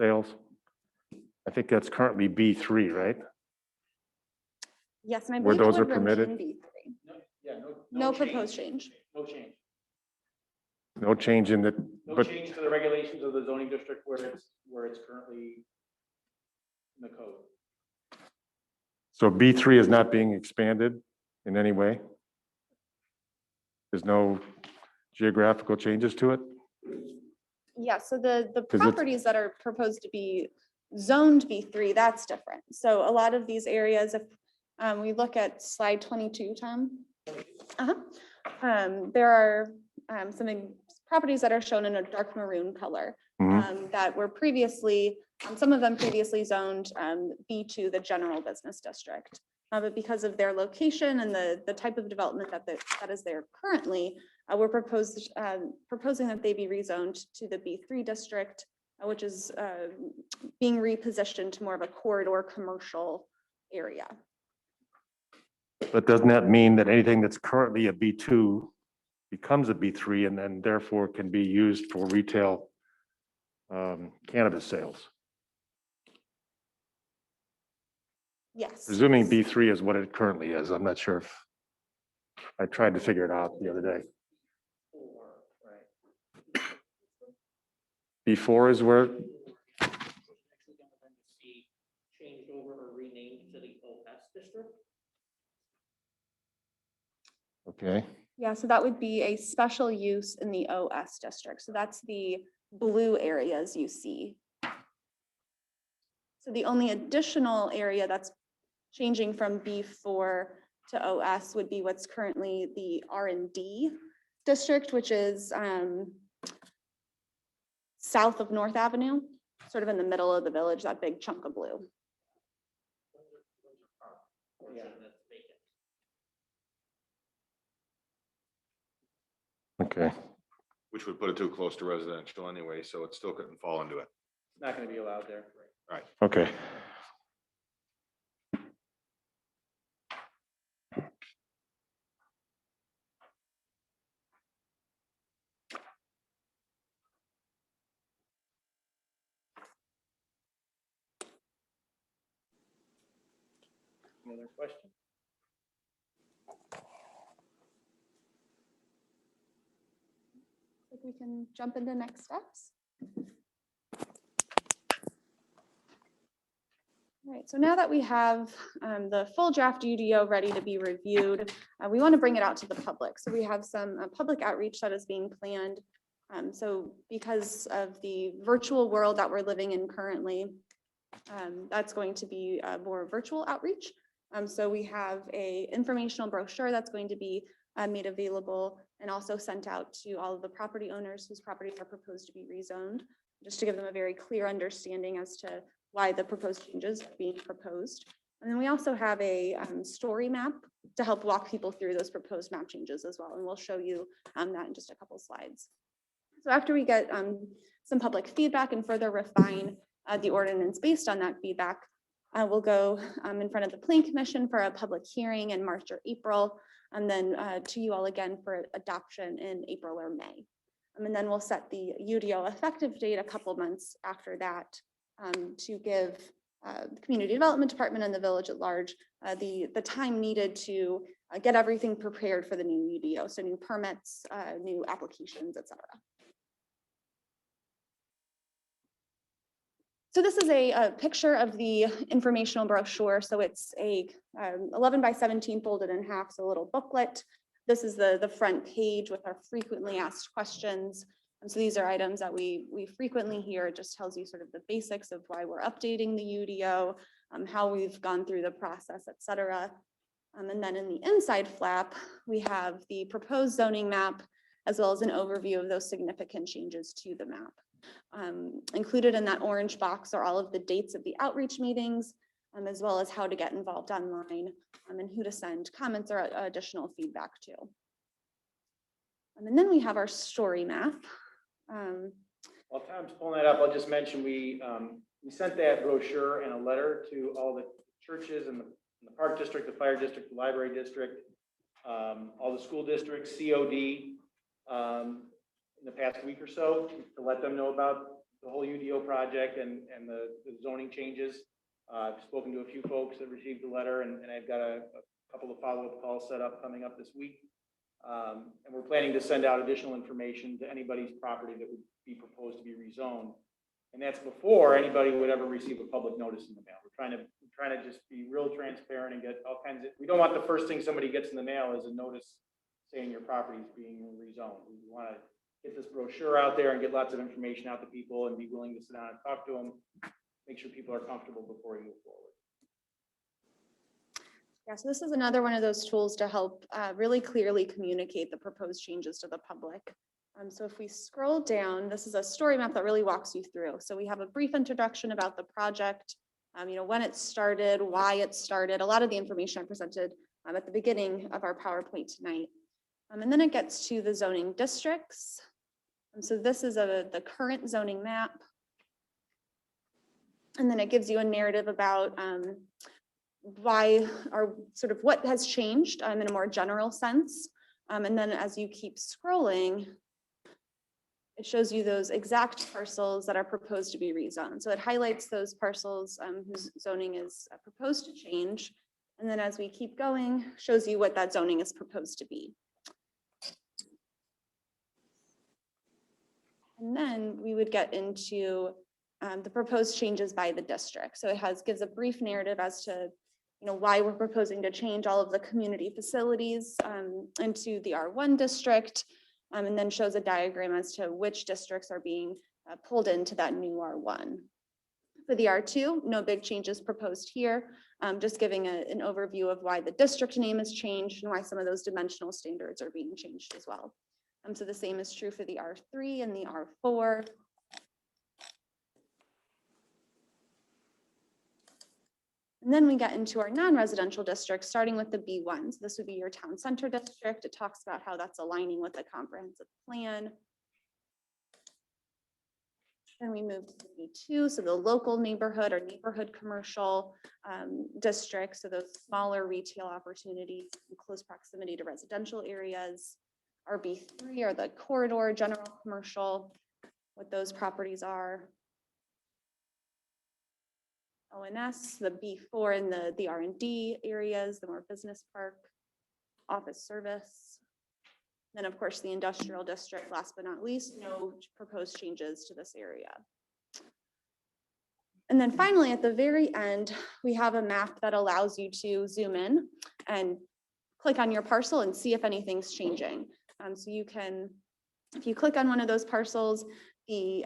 sales? I think that's currently B3, right? Yes, and I Where believe it those are would remain permitted? B3. No proposed change. No change. No change in the, No but, change to the regulations of the zoning district where it's currently in the code. so B3 is not being expanded in any way? There's no geographical changes to it? Yeah, so the it's- properties that are proposed to be zoned B3, that's different. So a lot of these areas, if we look at slide 22, Tom. There are some properties that are shown in a dark maroon color that were previously, some of them previously zoned B2, the general business district. But because of their location and the type of development that is there currently, we're proposing that they be rezoned to the B3 district, which is being repositioned to more of a corridor commercial area. But doesn't that mean that anything that's currently a B2 becomes a B3 and then therefore can be used for retail cannabis sales? Yes. Presuming B3 is what it currently is. I'm not sure if I tried to figure it out the other day. before is where, Actually gonna then see changed over or renamed to the OS district. okay, Yeah, so that would be a special use in the OS district. So that's the blue areas you see. So the only additional area that's changing from B4 to OS would be what's currently the R&D district, which is south of North Avenue, sort of in the middle of the village, that big chunk of blue. Yeah, that's vacant. okay. Which would put it too close to residential anyway, so it still couldn't fall into it. It's not gonna be allowed there. Okay. Any other questions? I think we can jump into next steps. All right, so now that we have the full draft UDO ready to be reviewed, we want to bring it out to the public. So we have some public outreach that is being planned. So because of the virtual world that we're living in currently, that's going to be more virtual outreach. So we have a informational brochure that's going to be made available and also sent out to all of the property owners whose properties are proposed to be rezoned, just to give them a very clear understanding as to why the proposed changes are being proposed. And then we also have a story map to help walk people through those proposed map changes as well. And we'll show you that in just a couple slides. So after we get some public feedback and further refine the ordinance based on that feedback, we'll go in front of the Plan Commission for a public hearing in March or April, and then to you all again for adoption in April or May. And then we'll set the UDO effective date a couple months after that to give the Community Development Department and the village at large the time needed to get everything prepared for the new UDO, so new permits, new applications, et cetera. So this is a picture of the informational brochure. So it's a 11 by 17 folded in half, so a little booklet. This is the front page with our frequently asked questions. And so these are items that we frequently hear. It just tells you sort of the basics of why we're updating the UDO, how we've gone through the process, et cetera. And then in the inside flap, we have the proposed zoning map, as well as an overview of those significant changes to the map. Included in that orange box are all of the dates of the outreach meetings, as well as how to get involved online and who to send comments or additional feedback to. And then we have our story map. While Tom's pulling that up, I'll just mention we sent that brochure and a letter to all the churches in the park district, the fire district, the library district, all the school districts, COD, in the past week or so to let them know about the whole UDO project and the zoning changes. I've spoken to a few folks that received the letter, and I've got a couple of follow-up calls set up coming up this week. And we're planning to send out additional information to anybody's property that would be proposed to be rezoned. And that's before anybody would ever receive a public notice in the mail. We're trying to just be real transparent and get all kinds of, we don't want the first thing somebody gets in the mail is a notice saying your property is being rezoned. We want to get this brochure out there and get lots of information out to people and be willing to sit down and talk to them, make sure people are comfortable before we move forward. Yeah, so this is another one of those tools to help really clearly communicate the proposed changes to the public. So if we scroll down, this is a story map that really walks you through. So we have a brief introduction about the project, when it started, why it started, a lot of the information I presented at the beginning of our PowerPoint tonight. And then it gets to the zoning districts. So this is the current zoning map. And then it gives you a narrative about why or sort of what has changed in a more general sense. And then as you keep scrolling, it shows you those exact parcels that are proposed to be rezoned. So it highlights those parcels whose zoning is proposed to change. And then as we keep going, shows you what that zoning is proposed to be. And then we would get into the proposed changes by the district. So it gives a brief narrative as to why we're proposing to change all of the community facilities into the R1 district, and then shows a diagram as to which districts are being pulled into that new R1. For the R2, no big changes proposed here, just giving an overview of why the district name has changed and why some of those dimensional standards are being changed as well. So the same is true for the R3 and the R4. And then we get into our non-residential districts, starting with the B1s. This would be your town center district. It talks about how that's aligning with the comprehensive plan. Then we move to B2, so the local neighborhood or neighborhood commercial districts, so those smaller retail opportunities in close proximity to residential areas. Our B3 are the corridor general commercial, what those properties are. ONS, the B4 and the R&D areas, the more business park, office service. Then, of course, the industrial district, last but not least, no proposed changes to this area. And then finally, at the very end, we have a map that allows you to zoom in and click on your parcel and see if anything's changing. So you can, if you click on one of those parcels, the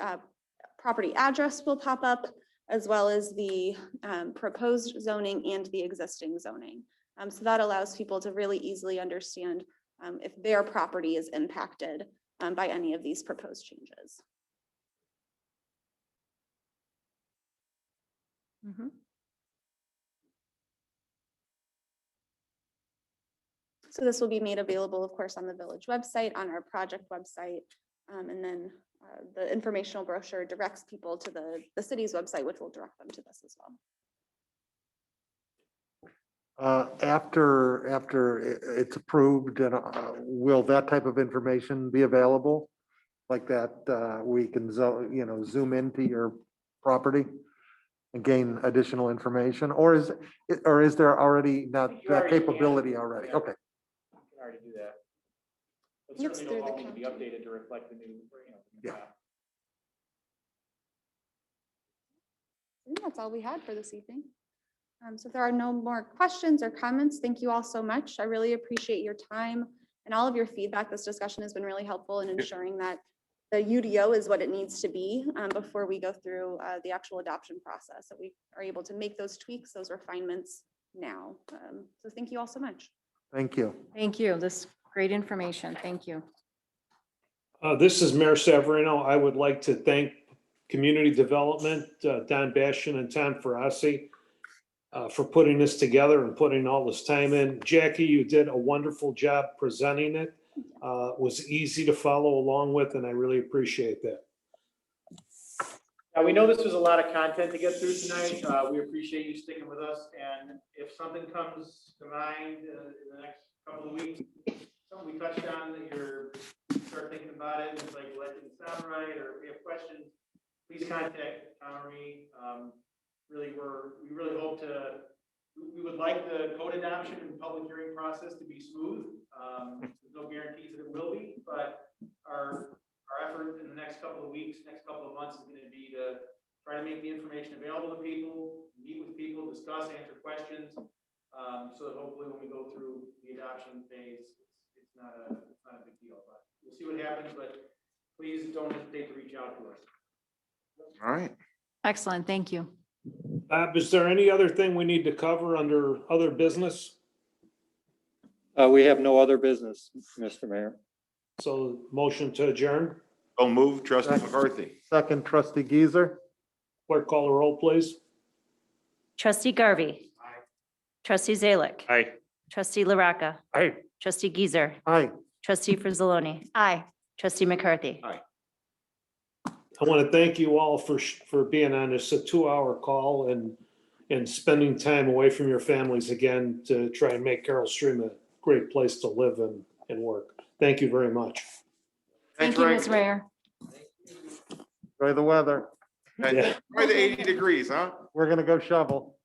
property address will pop up, as well as the proposed zoning and the existing zoning. So that allows people to really easily understand if their property is impacted by any of these proposed changes. So this will be made available, of course, on the village website, on our project website, and then the informational brochure directs people to the city's website, which will direct them to this as well. After it's approved, and will that type of information be available? Like that, we can zoom into your property and gain additional information, or is there already not that capability already? Okay. You can already do that. But It's certainly through it'll the all need to be county. updated to reflect the new, Yeah. map. I think that's all we had for this evening. So if there are no more questions or comments, thank you all so much. I really appreciate your time and all of your feedback. This discussion has been really helpful in ensuring that the UDO is what it needs to be before we go through the actual adoption process, that we are able to make those tweaks, those refinements now. So thank you all so much. Thank you. Thank you. This is great information. Thank you. This is Mayor Severino. I would like to thank Community Development, Don Bastian and Tom Ferrasi, for putting this together and putting all this time in. Jackie, you did a wonderful job presenting it. It was easy to follow along with, and I really appreciate that. Now, we know this was a lot of content to get through tonight. We appreciate you sticking with us, and if something comes to mind in the next couple of weeks, something we touched on that you start thinking about it, and it's like, well, that didn't sound right, or if we have questions, please contact Tom or me. We really hope to, we would like the code adoption and public hearing process to be smooth. There's no guarantees that it will be, but our effort in the next couple of weeks, next couple of months is going to be to try to make the information available to people, meet with people, discuss, answer questions, so that hopefully when we go through the adoption phase, it's not a big deal, but we'll see what happens, but please don't hesitate to reach out to us. All right. Excellent. Thank you. Bob, is there any other thing we need to cover under other business? We have no other business, Mr. Mayor. So motion to adjourn. Don't move, trustee McCarthy. Second, trustee Geezer. Clerk, call the roll, please. Trustee Garvey. Trustee Zalick. Aye. Trustee LaRocca. Aye. Trustee Geezer. Aye. Trustee Frizzaloni. Aye. Trustee McCarthy. Aye. I want to thank you all for being on this, a 2-hour call and spending time away from your families again to try and make Carroll Stream a great place to live and work. Thank you very much. Thank you, Ms. Mayor. Enjoy the weather. Yeah. Right at 80 degrees, huh? We're gonna go shovel.